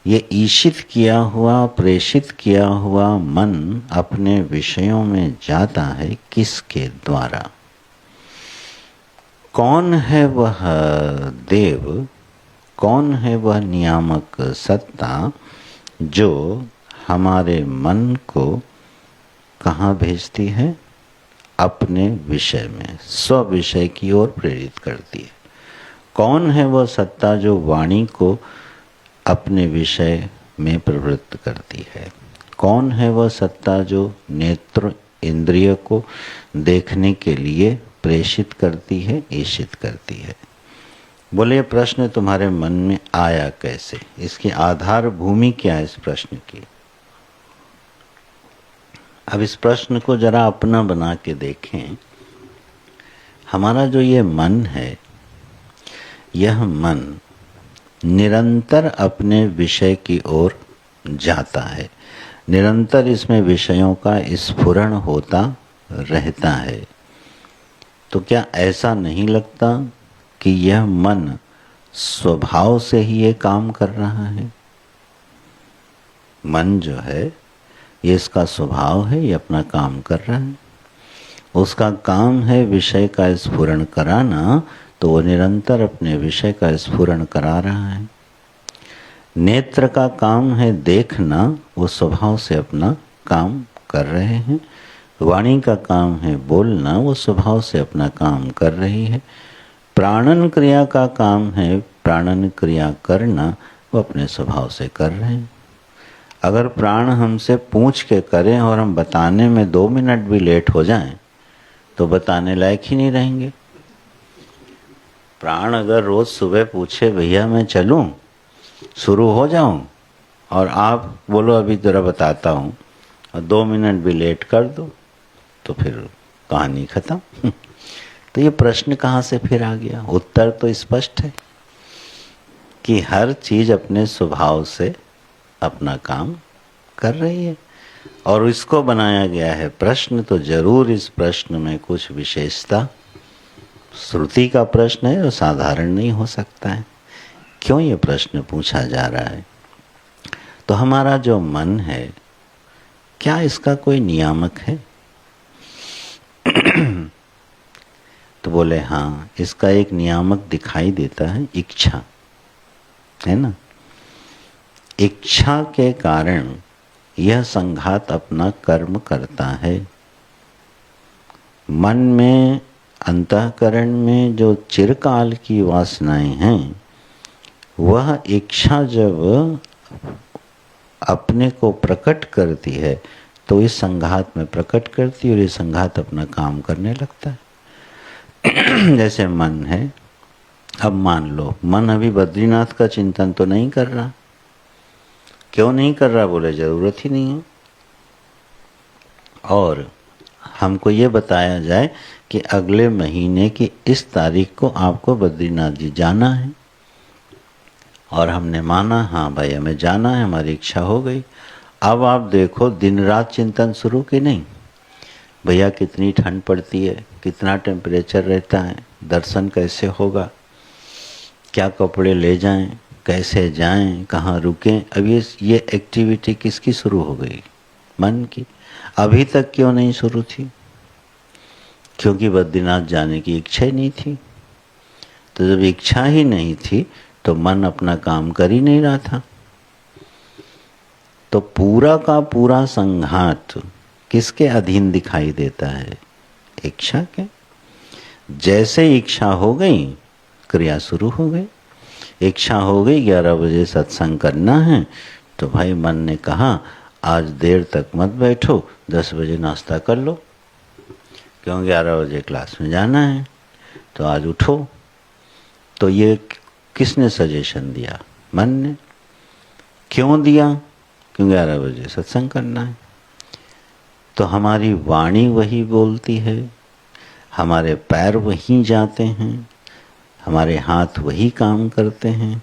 ये ईशित किया हुआ, प्रेषित किया हुआ मन अपने विषयों में जाता है किसके द्वारा। कौन है वह देव, कौन है वह नियामक सत्ता जो हमारे मन को कहाँ भेजती है, अपने विषय में, स्व विषय की ओर प्रेरित करती है। कौन है वह सत्ता जो वाणी को अपने विषय में प्रवृत्त करती है। कौन है वह सत्ता जो नेत्र इंद्रिय को देखने के लिए प्रेषित करती है, ईशित करती है। बोले प्रश्न तुम्हारे मन में आया कैसे, इसकी आधार भूमि क्या है इस प्रश्न की। अब इस प्रश्न को जरा अपना बना के देखें। हमारा जो ये मन है, यह मन निरंतर अपने विषय की ओर जाता है, निरंतर इसमें विषयों का स्फुरण होता रहता है। तो क्या ऐसा नहीं लगता कि यह मन स्वभाव से ही ये काम कर रहा है। मन जो है ये इसका स्वभाव है, ये अपना काम कर रहा है। उसका काम है विषय का स्फुरण कराना, तो वो निरंतर अपने विषय का स्फुरण करा रहा है। नेत्र का काम है देखना, वो स्वभाव से अपना काम कर रहे हैं। वाणी का काम है बोलना, वो स्वभाव से अपना काम कर रही है। प्राणन क्रिया का काम है प्राणन क्रिया करना, वो अपने स्वभाव से कर रहे हैं। अगर प्राण हमसे पूछ के करें और हम बताने में 2 मिनट भी लेट हो जाएं, तो बताने लायक ही नहीं रहेंगे। प्राण अगर रोज सुबह पूछे भैया मैं चलूं, शुरू हो जाऊं, और आप बोलो अभी जरा बताता हूं, और 2 मिनट भी लेट कर दो, तो फिर कहानी खत्म। तो ये प्रश्न कहाँ से फिर आ गया। उत्तर तो स्पष्ट है कि हर चीज अपने स्वभाव से अपना काम कर रही है, और इसको बनाया गया है प्रश्न। तो जरूर इस प्रश्न में कुछ विशेषता, श्रुति का प्रश्न है और साधारण नहीं हो सकता है। क्यों ये प्रश्न पूछा जा रहा है। तो हमारा जो मन है, क्या इसका कोई नियामक है। तो बोले हाँ, इसका एक नियामक दिखाई देता है, इच्छा है ना। इच्छा के कारण यह संघात अपना कर्म करता है। मन में, अंतःकरण में जो चिरकाल की वासनाएं हैं, वह इच्छा जब अपने को प्रकट करती है तो इस संघात में प्रकट करती है, और ये संघात अपना काम करने लगता है। जैसे मन है, अब मान लो मन अभी बद्रीनाथ का चिंतन तो नहीं कर रहा। क्यों नहीं कर रहा, बोले जरूरत ही नहीं है। और हमको ये बताया जाए कि अगले महीने की इस तारीख को आपको बद्रीनाथ जी जाना है, और हमने माना हाँ भाई हमें जाना है, हमारी इच्छा हो गई। अब आप देखो दिन रात चिंतन शुरू कि नहीं, भैया कितनी ठंड पड़ती है, कितना टेम्परेचर रहता है, दर्शन कैसे होगा, क्या कपड़े ले जाएं, कैसे जाएं, कहाँ रुकें। अब ये एक्टिविटी किसकी शुरू हो गई, मन की। अभी तक क्यों नहीं शुरू थी, क्योंकि बद्रीनाथ जाने की इच्छा ही नहीं थी। तो जब इच्छा ही नहीं थी तो मन अपना काम कर ही नहीं रहा था। तो पूरा का पूरा संघात किसके अधीन दिखाई देता है, इच्छा के। जैसे इच्छा हो गई, क्रिया शुरू हो गई। इच्छा हो गई 11 बजे सत्संग करना है, तो भाई मन ने कहा आज देर तक मत बैठो, 10 बजे नाश्ता कर लो, क्यों 11 बजे क्लास में जाना है। तो आज उठो। तो ये किसने सजेशन दिया, मन ने। क्यों दिया, क्यों 11 बजे सत्संग करना है। तो हमारी वाणी वही बोलती है, हमारे पैर वहीं जाते हैं, हमारे हाथ वही काम करते हैं,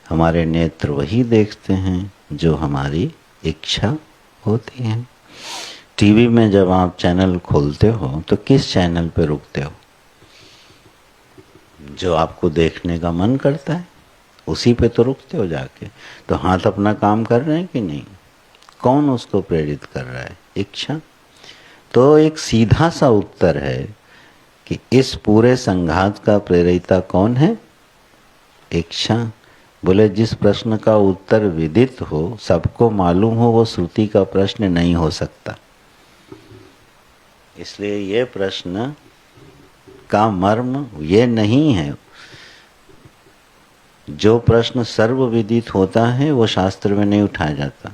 हमारे नेत्र वही देखते हैं जो हमारी इच्छा होती है। टीवी में जब आप चैनल खोलते हो तो किस चैनल पे रुकते हो? जो आपको देखने का मन करता है उसी पे तो रुकते हो जाके। तो हाथ अपना काम कर रहे हैं कि नहीं? कौन उसको प्रेरित कर रहा है? इच्छा। तो एक सीधा सा उत्तर है कि इस पूरे संघात का प्रेरिता कौन है? इच्छा। बोले जिस प्रश्न का उत्तर विदित हो, सबको मालूम हो, वो श्रुति का प्रश्न नहीं हो सकता। इसलिए ये प्रश्न का मर्म ये नहीं है। जो प्रश्न सर्वविदित होता है वो शास्त्र में नहीं उठाया जाता।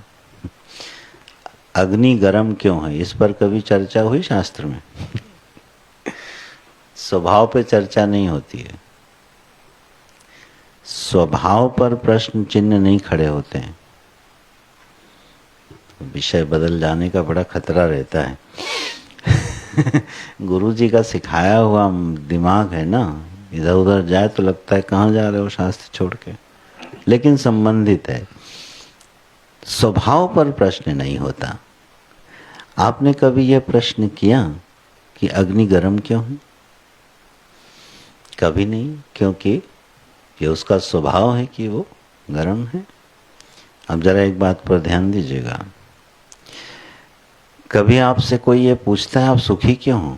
अग्नि गर्म क्यों है, इस पर कभी चर्चा हुई शास्त्र में? स्वभाव पे चर्चा नहीं होती है। स्वभाव पर प्रश्न चिन्ह नहीं खड़े होते हैं। विषय बदल जाने का बड़ा खतरा रहता है। गुरुजी का सिखाया हुआ दिमाग है ना, इधर उधर जाए तो लगता है कहाँ जा रहे हो शास्त्र छोड़ के, लेकिन संबंधित है। स्वभाव पर प्रश्न नहीं होता। आपने कभी यह प्रश्न किया कि अग्नि गर्म क्यों है? कभी नहीं, क्योंकि ये उसका स्वभाव है कि वो गर्म है। अब जरा एक बात पर ध्यान दीजिएगा। कभी आपसे कोई ये पूछता है आप सुखी क्यों हो?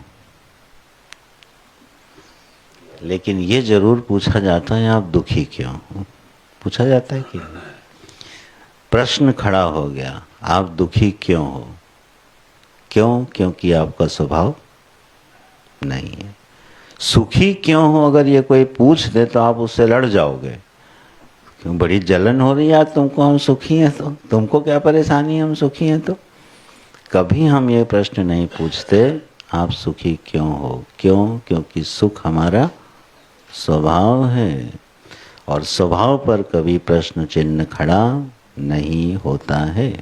लेकिन ये जरूर पूछा जाता है आप दुखी क्यों हो? पूछा जाता है कि प्रश्न खड़ा हो गया, आप दुखी क्यों हो? क्यों? क्योंकि आपका स्वभाव नहीं है। सुखी क्यों हो अगर ये कोई पूछ दे तो आप उससे लड़ जाओगे। क्यों? बड़ी जलन हो रही है यार तुमको, हम सुखी हैं तो तुमको क्या परेशानी है, हम सुखी हैं तो। कभी हम ये प्रश्न नहीं पूछते आप सुखी क्यों हो। क्यों? क्योंकि सुख हमारा स्वभाव है और स्वभाव पर कभी प्रश्न चिन्ह खड़ा नहीं होता है।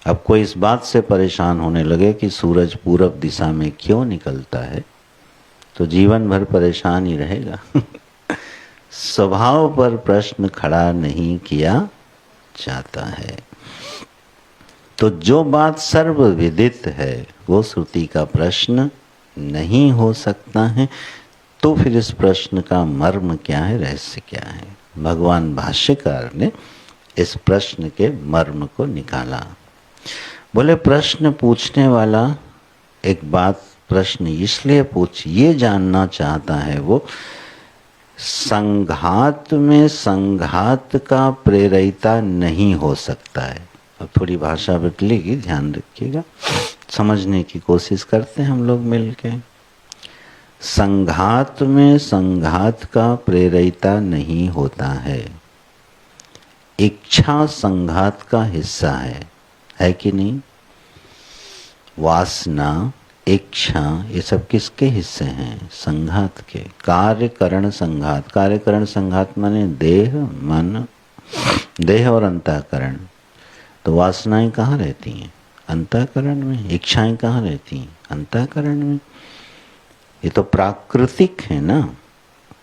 अब कोई इस बात से परेशान होने लगे कि सूरज पूरब दिशा में क्यों निकलता है, तो जीवन भर परेशान ही रहेगा। स्वभाव पर प्रश्न खड़ा नहीं किया जाता है। तो जो बात सर्वविदित है वो श्रुति का प्रश्न नहीं हो सकता है। तो फिर इस प्रश्न का मर्म क्या है, रहस्य क्या है? भगवान भाष्यकार ने इस प्रश्न के मर्म को निकाला। बोले प्रश्न पूछने वाला एक बात प्रश्न इसलिए ये जानना चाहता है वो, संघात में संघात का प्रेरिता नहीं हो सकता है। अब थोड़ी भाषा बदलेगी, ध्यान रखिएगा, समझने की कोशिश करते हैं हम लोग मिलके। संघात में संघात का प्रेरिता नहीं होता है। इच्छा संघात का हिस्सा है कि नहीं? वासना, इच्छा, ये सब किसके हिस्से हैं? संघात के। कार्यकरण संघात, कार्यकरण संघात माने देह, मन, देह और अंतःकरण। तो वासनाएं कहाँ रहती हैं? अंतःकरण में। इच्छाएं कहाँ रहती हैं? अंतःकरण में। ये तो प्राकृतिक है ना,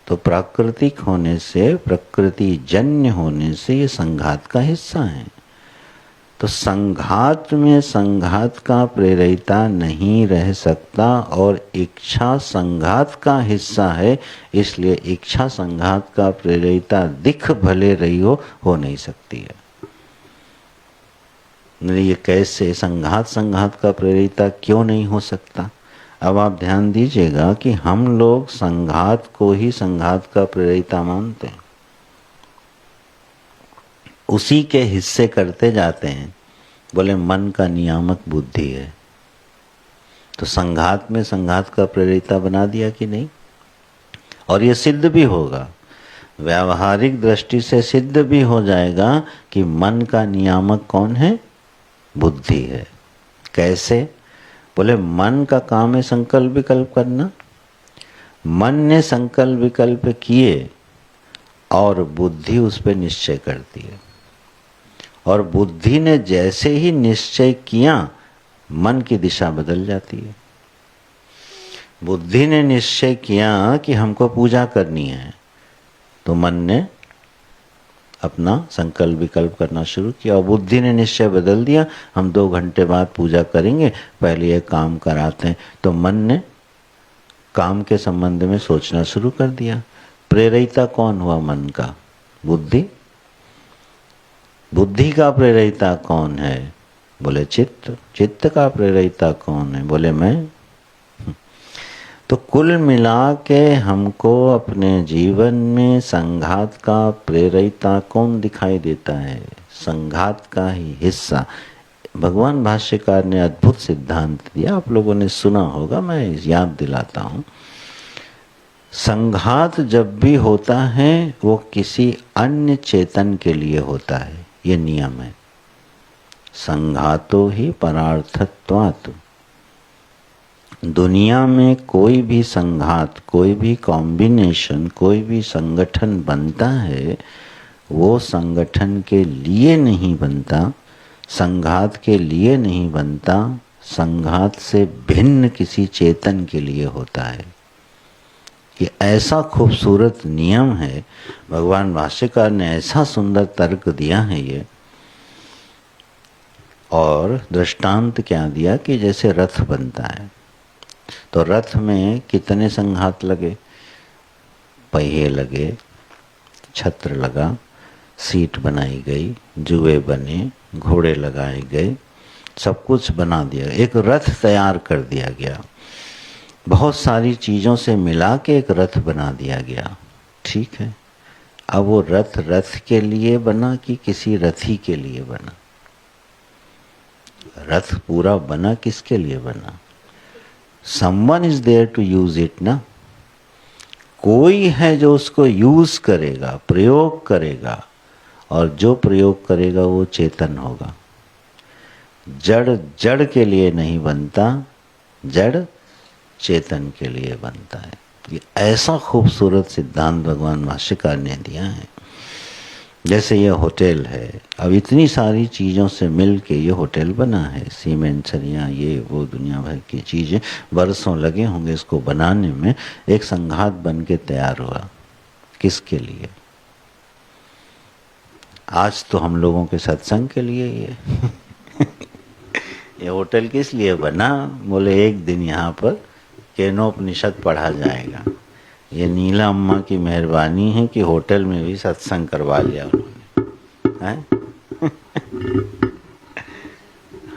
तो प्राकृतिक होने से, प्रकृति जन्य होने से ये संघात का हिस्सा है। तो संघात में संघात का प्रेरिता नहीं रह सकता और इच्छा संघात का हिस्सा है, इसलिए इच्छा संघात का प्रेरिता दिख भले रही हो नहीं सकती है। ये कैसे? संघात संघात का प्रेरिता क्यों नहीं हो सकता? अब आप ध्यान दीजिएगा कि हम लोग संघात को ही संघात का प्रेरिता मानते हैं, उसी के हिस्से करते जाते हैं। बोले मन का नियामक बुद्धि है, तो संघात में संघात का प्रेरिता बना दिया कि नहीं? और ये सिद्ध भी होगा, व्यावहारिक दृष्टि से सिद्ध भी हो जाएगा कि मन का नियामक कौन है? बुद्धि है। कैसे? बोले मन का काम है संकल्प विकल्प करना। मन ने संकल्प विकल्प किए और बुद्धि उस पर निश्चय करती है, और बुद्धि ने जैसे ही निश्चय किया मन की दिशा बदल जाती है। बुद्धि ने निश्चय किया कि हमको पूजा करनी है, तो मन ने अपना संकल्प विकल्प करना शुरू किया और बुद्धि ने निश्चय बदल दिया, हम 2 घंटे बाद पूजा करेंगे, पहले ये काम कराते हैं। तो मन ने काम के संबंध में सोचना शुरू कर दिया। प्रेरिता कौन हुआ? मन का। बुद्धि। बुद्धि का प्रेरिता कौन है? बोले चित्त। चित्त का प्रेरिता कौन है? बोले मैं। तो कुल मिला के हमको अपने जीवन में संघात का प्रेरिता कौन दिखाई देता है? संघात का ही हिस्सा। भगवान भाष्यकार ने अद्भुत सिद्धांत दिया, आप लोगों ने सुना होगा, मैं याद दिलाता हूँ। संघात जब भी होता है वो किसी अन्य चेतन के लिए होता है, ये नियम है। संघातो ही परार्थत्वात्। दुनिया में कोई भी संघात, कोई भी कॉम्बिनेशन, कोई भी संगठन बनता है, वो संगठन के लिए नहीं बनता, संघात के लिए नहीं बनता, संघात से भिन्न किसी चेतन के लिए होता है। ये ऐसा खूबसूरत नियम है, भगवान भाष्यकार ने ऐसा सुंदर तर्क दिया है ये। और दृष्टांत क्या दिया कि जैसे रथ बनता है, तो रथ में कितने संघात लगे? पहिए लगे, छत्र लगा, सीट बनाई गई, जुए बने, घोड़े लगाए गए, सब कुछ बना दिया, एक रथ तैयार कर दिया गया। बहुत सारी चीज़ों से मिला के एक रथ बना दिया गया, ठीक है। अब वो रथ रथ के लिए बना कि किसी रथी के लिए बना? रथ पूरा बना किसके लिए बना? Someone is there to use it ना। कोई है जो उसको यूज करेगा, प्रयोग करेगा, और जो प्रयोग करेगा वो चेतन होगा। जड़ जड़ के लिए नहीं बनता, जड़ चेतन के लिए बनता है। ये ऐसा खूबसूरत सिद्धांत भगवान भाष्यकार ने दिया है। जैसे ये होटल है, अब इतनी सारी चीज़ों से मिल के ये होटल बना है, सीमेंट, सरिया, ये वो दुनिया भर की चीज़ें, बरसों लगे होंगे इसको बनाने में, एक संघात बन के तैयार हुआ। किसके लिए? आज तो हम लोगों के सत्संग के लिए ये होटल किस लिए बना? बोले एक दिन यहाँ पर केनोपनिषद पढ़ा जाएगा। ये नीला अम्मा की मेहरबानी है कि होटल में भी सत्संग करवा लिया उन्होंने, हैं?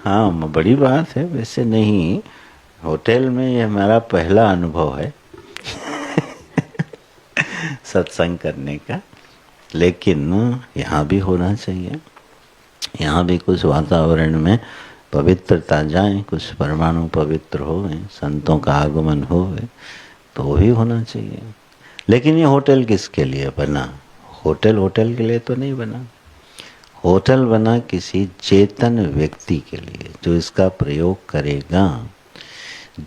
हाँ, बड़ी बात है वैसे। नहीं, होटल में ये हमारा पहला अनुभव है सत्संग करने का, लेकिन यहाँ भी होना चाहिए। यहाँ भी कुछ वातावरण में पवित्रता जाए, कुछ परमाणु पवित्र होवे, संतों का आगमन होवे, तो वो भी होना चाहिए। लेकिन ये होटल किसके लिए बना? होटल होटल के लिए तो नहीं बना। होटल बना किसी चेतन व्यक्ति के लिए जो इसका प्रयोग करेगा।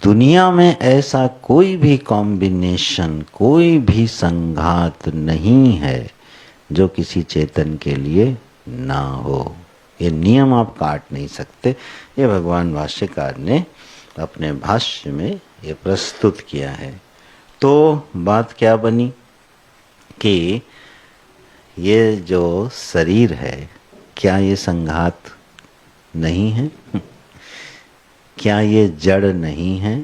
दुनिया में ऐसा कोई भी कॉम्बिनेशन, कोई भी संघात नहीं है जो किसी चेतन के लिए ना हो। ये नियम आप काट नहीं सकते। ये भगवान भाष्यकार ने अपने भाष्य में ये प्रस्तुत किया है। तो बात क्या बनी कि ये जो शरीर है, क्या ये संघात नहीं है? क्या ये जड़ नहीं है?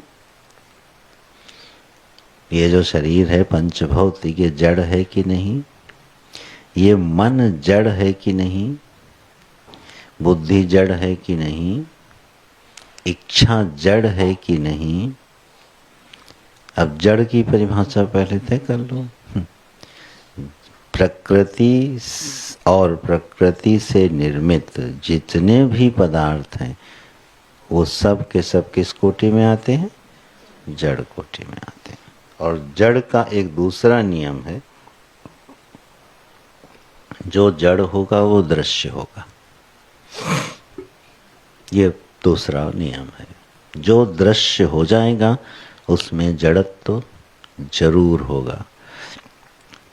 ये जो शरीर है पंचभौतिक, ये जड़ है कि नहीं? ये मन जड़ है कि नहीं? बुद्धि जड़ है कि नहीं? इच्छा जड़ है कि नहीं? अब जड़ की परिभाषा पहले तय कर लो। प्रकृति और प्रकृति से निर्मित जितने भी पदार्थ हैं वो सब के सब किस कोटि में आते हैं? जड़ कोटि में आते हैं। और जड़ का एक दूसरा नियम है, जो जड़ होगा वो दृश्य होगा। ये दूसरा नियम है। जो दृश्य हो जाएगा उसमें जड़त्व तो जरूर होगा।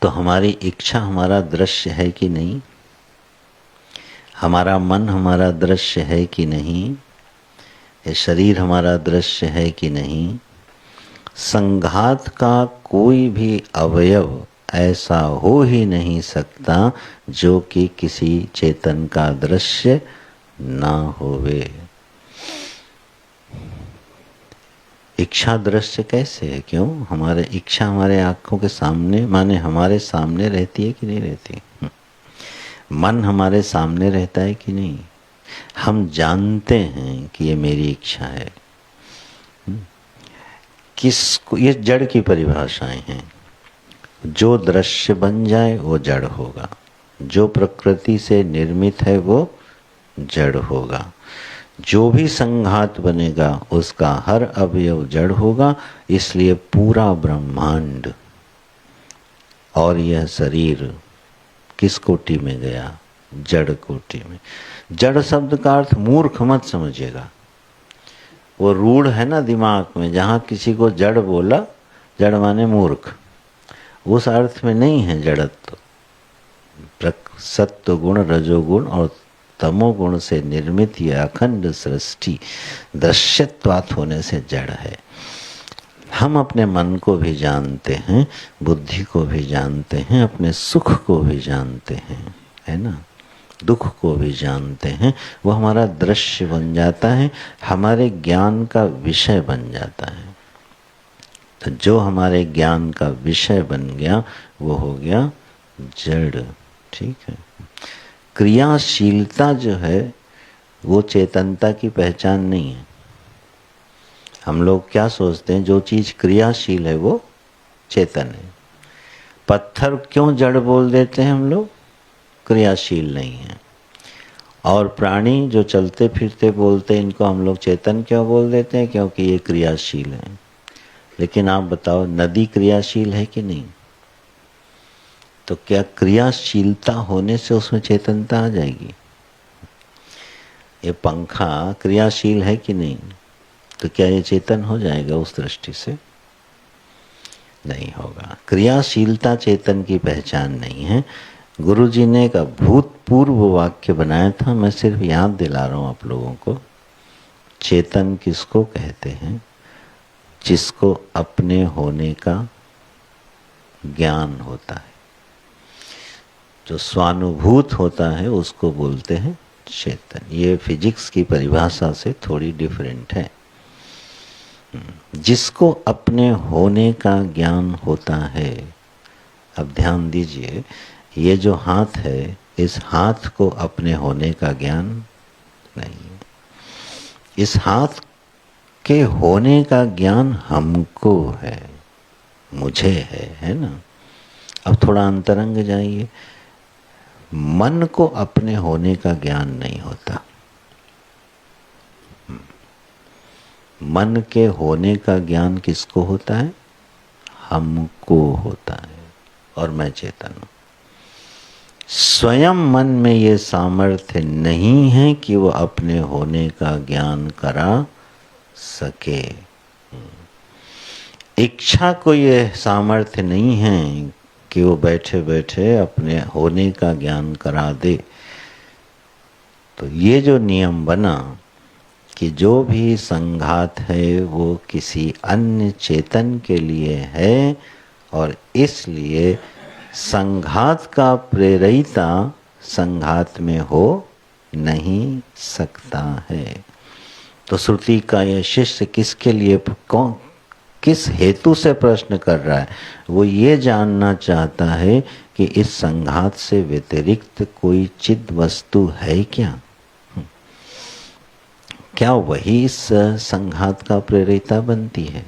तो हमारी इच्छा हमारा दृश्य है कि नहीं? हमारा मन हमारा दृश्य है कि नहीं? ये शरीर हमारा दृश्य है कि नहीं, संघात का कोई भी अवयव ऐसा हो ही नहीं सकता जो कि किसी चेतन का दृश्य ना होवे। इच्छा दृश्य कैसे है? क्यों? हमारे इच्छा हमारे आंखों के सामने, माने हमारे सामने रहती है कि नहीं रहती? मन हमारे सामने रहता है कि नहीं? हम जानते हैं कि ये मेरी इच्छा है। किसको? ये जड़ की परिभाषाएं हैं। जो दृश्य बन जाए वो जड़ होगा, जो प्रकृति से निर्मित है वो जड़ होगा, जो भी संघात बनेगा उसका हर अवयव जड़ होगा। इसलिए पूरा ब्रह्मांड और यह शरीर किस कोटि में गया? जड़ कोटि में। जड़ शब्द का अर्थ मूर्ख मत समझिएगा, वो रूढ़ है ना दिमाग में, जहाँ किसी को जड़ बोला, जड़ माने मूर्ख, उस अर्थ में नहीं है जड़त्व। सत्व गुण, रजोगुण और तमोगुण से निर्मित यह अखंड सृष्टि दृश्यत्वात् होने से जड़ है। हम अपने मन को भी जानते हैं, बुद्धि को भी जानते हैं, अपने सुख को भी जानते हैं, है ना, दुख को भी जानते हैं। वो हमारा दृश्य बन जाता है, हमारे ज्ञान का विषय बन जाता है। तो जो हमारे ज्ञान का विषय बन गया वो हो गया जड़। ठीक है। क्रियाशीलता जो है वो चेतनता की पहचान नहीं है। हम लोग क्या सोचते हैं? जो चीज क्रियाशील है वो चेतन है। पत्थर क्यों जड़ बोल देते हैं हम लोग? क्रियाशील नहीं है। और प्राणी जो चलते फिरते बोलते हैं, इनको हम लोग चेतन क्यों बोल देते हैं? क्योंकि ये क्रियाशील है। लेकिन आप बताओ, नदी क्रियाशील है कि नहीं? तो क्या क्रियाशीलता होने से उसमें चेतनता आ जाएगी? ये पंखा क्रियाशील है कि नहीं? तो क्या ये चेतन हो जाएगा? उस दृष्टि से नहीं होगा। क्रियाशीलता चेतन की पहचान नहीं है। गुरुजी ने एक अभूतपूर्व वाक्य बनाया था, मैं सिर्फ याद दिला रहा हूं आप लोगों को। चेतन किसको कहते हैं? जिसको अपने होने का ज्ञान होता है, जो स्वानुभूत होता है, उसको बोलते हैं चेतन। ये फिजिक्स की परिभाषा से थोड़ी डिफरेंट है। जिसको अपने होने का ज्ञान होता है। अब ध्यान दीजिए, ये जो हाथ है, इस हाथ को अपने होने का ज्ञान नहीं। इस हाथ के होने का ज्ञान हमको है, मुझे है ना। अब थोड़ा अंतरंग जाइए, मन को अपने होने का ज्ञान नहीं होता। मन के होने का ज्ञान किसको होता है? हमको होता है। और मैं चेतन हूं। स्वयं मन में ये सामर्थ्य नहीं है कि वो अपने होने का ज्ञान करा सके। इच्छा को ये सामर्थ्य नहीं है कि वो बैठे बैठे अपने होने का ज्ञान करा दे। तो ये जो नियम बना कि जो भी संघात है वो किसी अन्य चेतन के लिए है, और इसलिए संघात का प्रेरयिता संघात में हो नहीं सकता है। तो श्रुति का यह शिष्य किसके लिए, कौन, किस हेतु से प्रश्न कर रहा है? वो ये जानना चाहता है कि इस संघात से व्यतिरिक्त कोई चिद वस्तु है क्या? क्या वही इस संघात का प्रेरिता बनती है?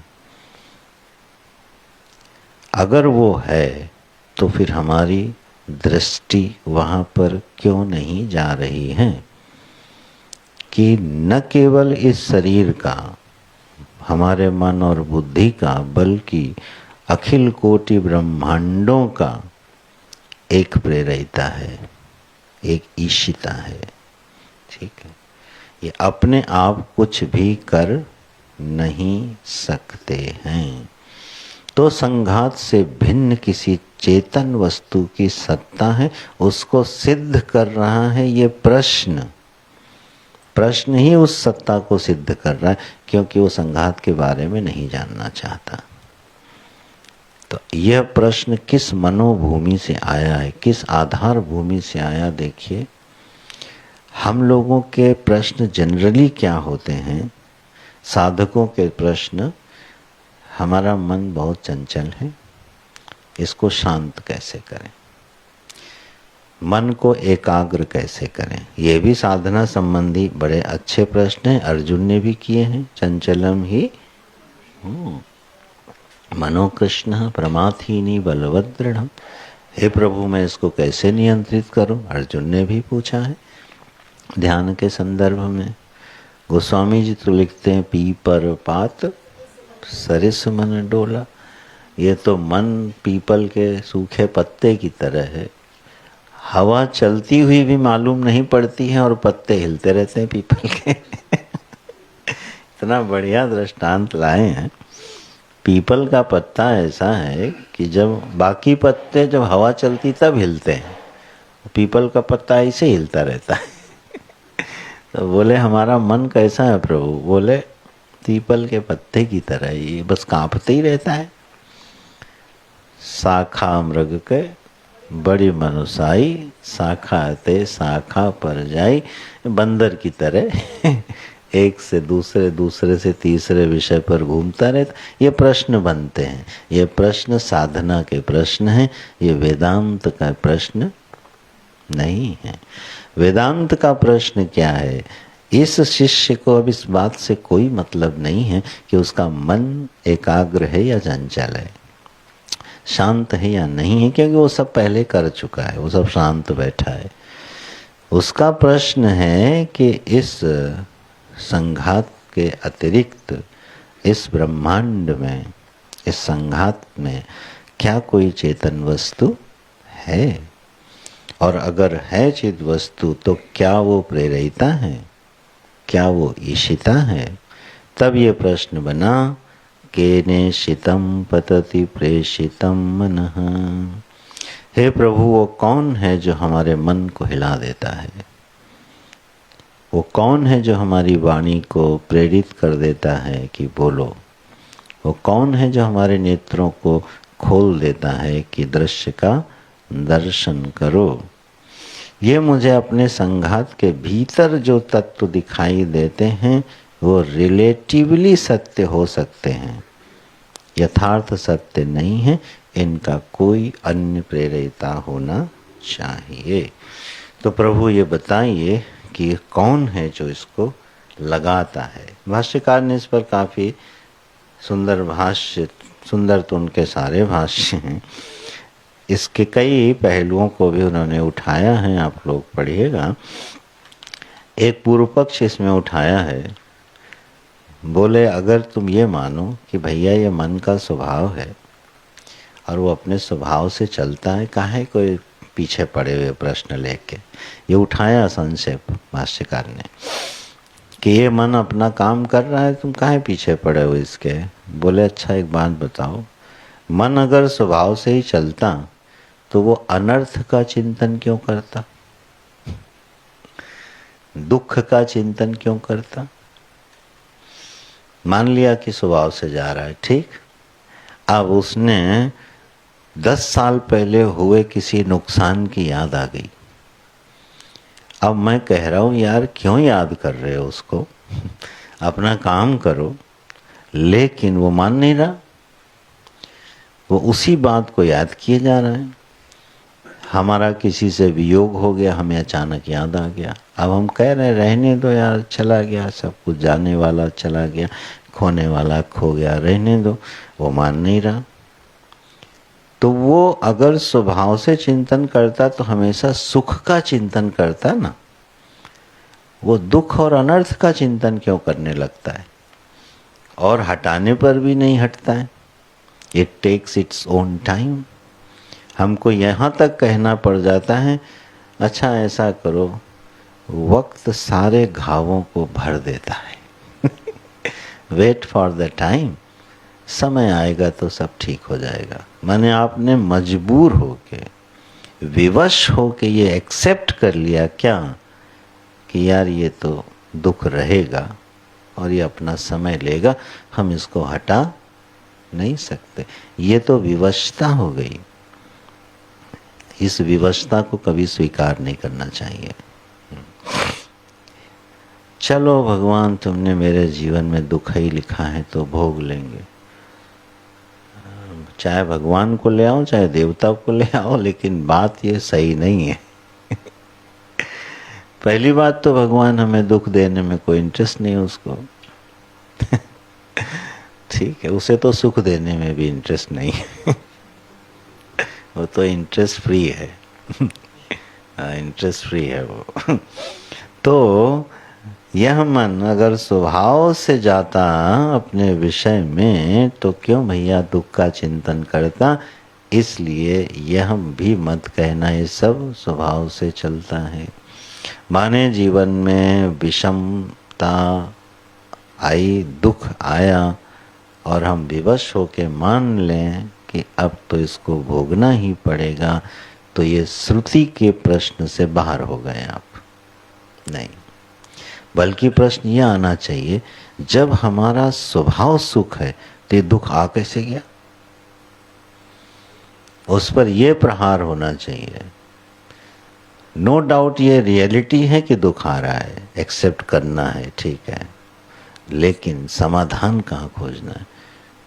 अगर वो है तो फिर हमारी दृष्टि वहां पर क्यों नहीं जा रही है कि न केवल इस शरीर का, हमारे मन और बुद्धि का, बल्कि अखिल कोटि ब्रह्मांडों का एक प्रेरिता है, एक ईशिता है। ठीक है। ये अपने आप कुछ भी कर नहीं सकते हैं। तो संघात से भिन्न किसी चेतन वस्तु की सत्ता है, उसको सिद्ध कर रहा है ये प्रश्न। प्रश्न ही उस सत्ता को सिद्ध कर रहा है, क्योंकि वो संघात के बारे में नहीं जानना चाहता। तो यह प्रश्न किस मनोभूमि से आया है, किस आधार भूमि से आया? देखिए, हम लोगों के प्रश्न जनरली क्या होते हैं, साधकों के प्रश्न, हमारा मन बहुत चंचल है, इसको शांत कैसे करें, मन को एकाग्र कैसे करें। ये भी साधना संबंधी बड़े अच्छे प्रश्न हैं, अर्जुन ने भी किए हैं। चंचलम ही मनोकृष्ण प्रमाथीनी बलवद दृढ़, हे प्रभु मैं इसको कैसे नियंत्रित करूं, अर्जुन ने भी पूछा है ध्यान के संदर्भ में। गोस्वामी जी तो लिखते हैं पीपर पात सरिस मन डोला, ये तो मन पीपल के सूखे पत्ते की तरह है, हवा चलती हुई भी मालूम नहीं पड़ती है और पत्ते हिलते रहते हैं पीपल के। इतना बढ़िया दृष्टांत लाए हैं। पीपल का पत्ता ऐसा है कि जब बाकी पत्ते जब हवा चलती तब हिलते हैं, पीपल का पत्ता ऐसे हिलता रहता है। तो बोले हमारा मन कैसा है प्रभु? बोले पीपल के पत्ते की तरह, ये बस कांपते ही रहता है। शाखा मृग के बड़ी मनुसाई, शाखा ते शाखा पर जाई, बंदर की तरह एक से दूसरे, दूसरे से तीसरे विषय पर घूमता रहता। ये प्रश्न बनते हैं, ये प्रश्न साधना के प्रश्न हैं, ये वेदांत का प्रश्न नहीं है। वेदांत का प्रश्न क्या है? इस शिष्य को अब इस बात से कोई मतलब नहीं है कि उसका मन एकाग्र है या चंचल है, शांत है या नहीं है, क्योंकि वो सब पहले कर चुका है, वो सब शांत बैठा है। उसका प्रश्न है कि इस संघात के अतिरिक्त इस ब्रह्मांड में, इस संघात में क्या कोई चेतन वस्तु है? और अगर है चिद वस्तु तो क्या वो प्रेरिता है, क्या वो ईशिता है? तब ये प्रश्न बना, केने शितम पतति प्रेषितम मनः, हे प्रभु वो कौन है जो हमारे मन को हिला देता है? वो कौन है जो हमारी वाणी को प्रेरित कर देता है कि बोलो? वो कौन है जो हमारे नेत्रों को खोल देता है कि दृश्य का दर्शन करो? ये मुझे अपने संघात के भीतर जो तत्व दिखाई देते हैं वो रिलेटिवली सत्य हो सकते हैं, यथार्थ सत्य नहीं है, इनका कोई अन्य प्रेरिता होना चाहिए। तो प्रभु ये बताइए कि कौन है जो इसको लगाता है। भाष्यकार ने इस पर काफ़ी सुंदर भाष्य, सुंदर तो उनके सारे भाष्य हैं, इसके कई पहलुओं को भी उन्होंने उठाया है, आप लोग पढ़िएगा। एक पूर्व पक्ष इसमें उठाया है, बोले अगर तुम ये मानो कि भैया ये मन का स्वभाव है और वो अपने स्वभाव से चलता है, काहे कोई पीछे पड़े हुए प्रश्न लेके? ये उठाया संशय भाष्यकार ने कि ये मन अपना काम कर रहा है, तुम काहे पीछे पड़े हो इसके? बोले अच्छा एक बात बताओ, मन अगर स्वभाव से ही चलता तो वो अनर्थ का चिंतन क्यों करता, दुख का चिंतन क्यों करता? मान लिया कि स्वभाव से जा रहा है, ठीक, अब उसने 10 साल पहले हुए किसी नुकसान की याद आ गई। अब मैं कह रहा हूँ यार क्यों याद कर रहे हो उसको, अपना काम करो, लेकिन वो मान नहीं रहा, वो उसी बात को याद किए जा रहा है। हमारा किसी से वियोग हो गया, हमें अचानक याद आ गया, अब हम कह रहे हैं रहने दो यार, चला गया सब कुछ, जाने वाला चला गया, खोने वाला खो गया, रहने दो, वो मान नहीं रहा। तो वो अगर स्वभाव से चिंतन करता तो हमेशा सुख का चिंतन करता ना, वो दुख और अनर्थ का चिंतन क्यों करने लगता है? और हटाने पर भी नहीं हटता है। It takes its own time. हमको यहाँ तक कहना पड़ जाता है, अच्छा ऐसा करो, वक्त सारे घावों को भर देता है। वेट फॉर द टाइम, समय आएगा तो सब ठीक हो जाएगा। माने आपने मजबूर होके, विवश होके ये एक्सेप्ट कर लिया क्या कि यार ये तो दुख रहेगा और ये अपना समय लेगा, हम इसको हटा नहीं सकते। ये तो विवशता हो गई। इस विवशता को कभी स्वीकार नहीं करना चाहिए। चलो भगवान, तुमने मेरे जीवन में दुख ही लिखा है तो भोग लेंगे। चाहे भगवान को ले आओ, चाहे देवता को ले आओ, लेकिन बात ये सही नहीं है। पहली बात तो भगवान हमें दुख देने में कोई इंटरेस्ट नहीं है उसको। ठीक है, उसे तो सुख देने में भी इंटरेस्ट नहीं है। वो तो इंटरेस्ट फ्री है। इंटरेस्ट फ्री है वो। तो यह मन अगर स्वभाव से जाता अपने विषय में, तो क्यों भैया दुख का चिंतन करता। इसलिए यह भी मत कहना ये सब स्वभाव से चलता है। माने जीवन में विषमता आई, दुख आया, और हम विवश होके मान लें कि अब तो इसको भोगना ही पड़ेगा, तो ये श्रुति के प्रश्न से बाहर हो गए आप। नहीं, बल्कि प्रश्न यह आना चाहिए, जब हमारा स्वभाव सुख है तो ये दुख आ कैसे गया। उस पर यह प्रहार होना चाहिए। नो डाउट ये रियलिटी है कि दुख आ रहा है, एक्सेप्ट करना है, ठीक है, लेकिन समाधान कहाँ खोजना है।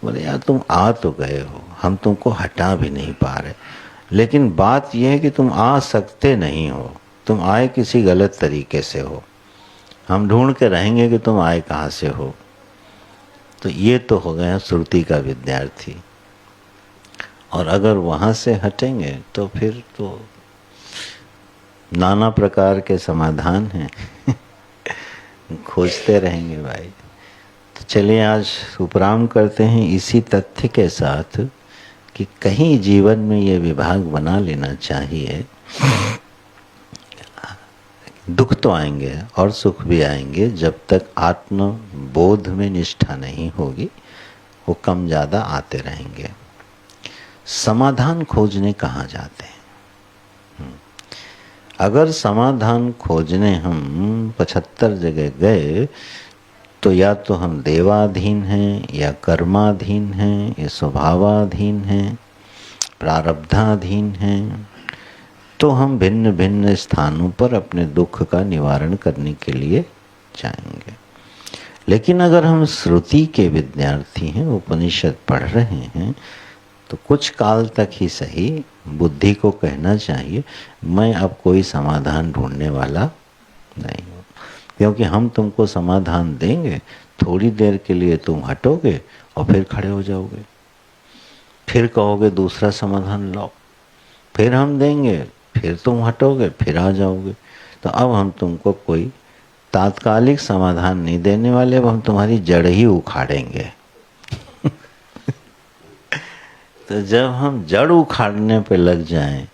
बोले यार तुम आ तो गए हो, हम तुमको हटा भी नहीं पा रहे, लेकिन बात यह है कि तुम आ सकते नहीं हो, तुम आए किसी गलत तरीके से हो, हम ढूंढ के रहेंगे कि तुम आए कहाँ से हो। तो ये तो हो गया श्रुति का विद्यार्थी। और अगर वहाँ से हटेंगे तो फिर तो नाना प्रकार के समाधान हैं। खोजते रहेंगे भाई। तो चलिए आज उपराम करते हैं इसी तथ्य के साथ कि कहीं जीवन में ये विभाग बना लेना चाहिए। दुख तो आएंगे और सुख भी आएंगे, जब तक आत्म बोध में निष्ठा नहीं होगी वो कम ज़्यादा आते रहेंगे। समाधान खोजने कहाँ जाते हैं? अगर समाधान खोजने हम 75 जगह गए तो या तो हम देवाधीन हैं, या कर्माधीन हैं, या स्वभावाधीन हैं, प्रारब्धाधीन हैं। तो हम भिन्न भिन्न स्थानों पर अपने दुख का निवारण करने के लिए जाएंगे। लेकिन अगर हम श्रुति के विद्यार्थी हैं, उपनिषद पढ़ रहे हैं, तो कुछ काल तक ही सही बुद्धि को कहना चाहिए, मैं अब कोई समाधान ढूंढने वाला नहीं हूँ। क्योंकि हम तुमको समाधान देंगे, थोड़ी देर के लिए तुम हटोगे और फिर खड़े हो जाओगे, फिर कहोगे दूसरा समाधान लाओ, फिर हम देंगे, फिर तुम हटोगे, फिर आ जाओगे। तो अब हम तुमको कोई तात्कालिक समाधान नहीं देने वाले, अब हम तुम्हारी जड़ ही उखाड़ेंगे। तो जब हम जड़ उखाड़ने पे लग जाएं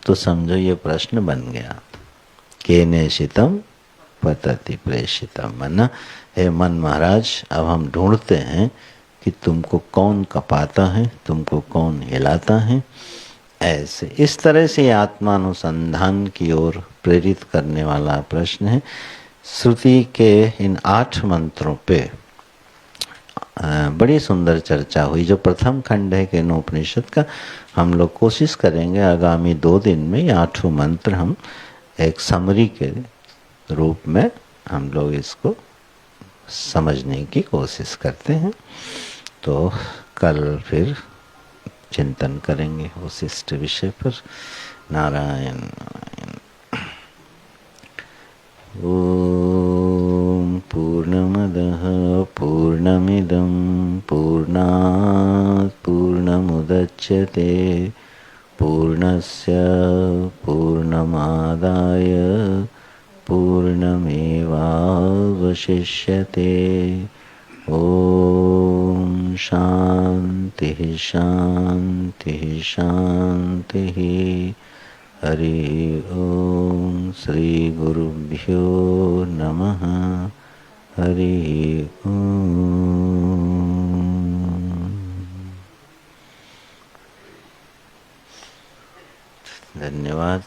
तो समझो ये प्रश्न बन गया, केनेशितम पतति प्रेषितम। मना हे मन महाराज, अब हम ढूंढते हैं कि तुमको कौन कपाता है, तुमको कौन हिलाता है। ऐसे इस तरह से आत्मानुसंधान की ओर प्रेरित करने वाला प्रश्न है। श्रुति के इन 8 मंत्रों पे बड़ी सुंदर चर्चा हुई। जो प्रथम खंड है केनोपनिषद का, हम लोग कोशिश करेंगे आगामी 2 दिन में ये 8 मंत्र हम एक समरी के रूप में हम लोग इसको समझने की कोशिश करते हैं। तो कल फिर चिंतन करेंगे उस इष्ट विषय पर। नारायण नारायण। ओम पूर्णमदः पूर्णमिदं पूर्णात् पूर्णमुदच्यते पूर्णस्य पूर्णमादाय पूर्णमेवावशिष्यते। ओम शांति शांति शांति। हरि ओम। श्री गुरुभ्यो नमः। हरि ओम। धन्यवाद।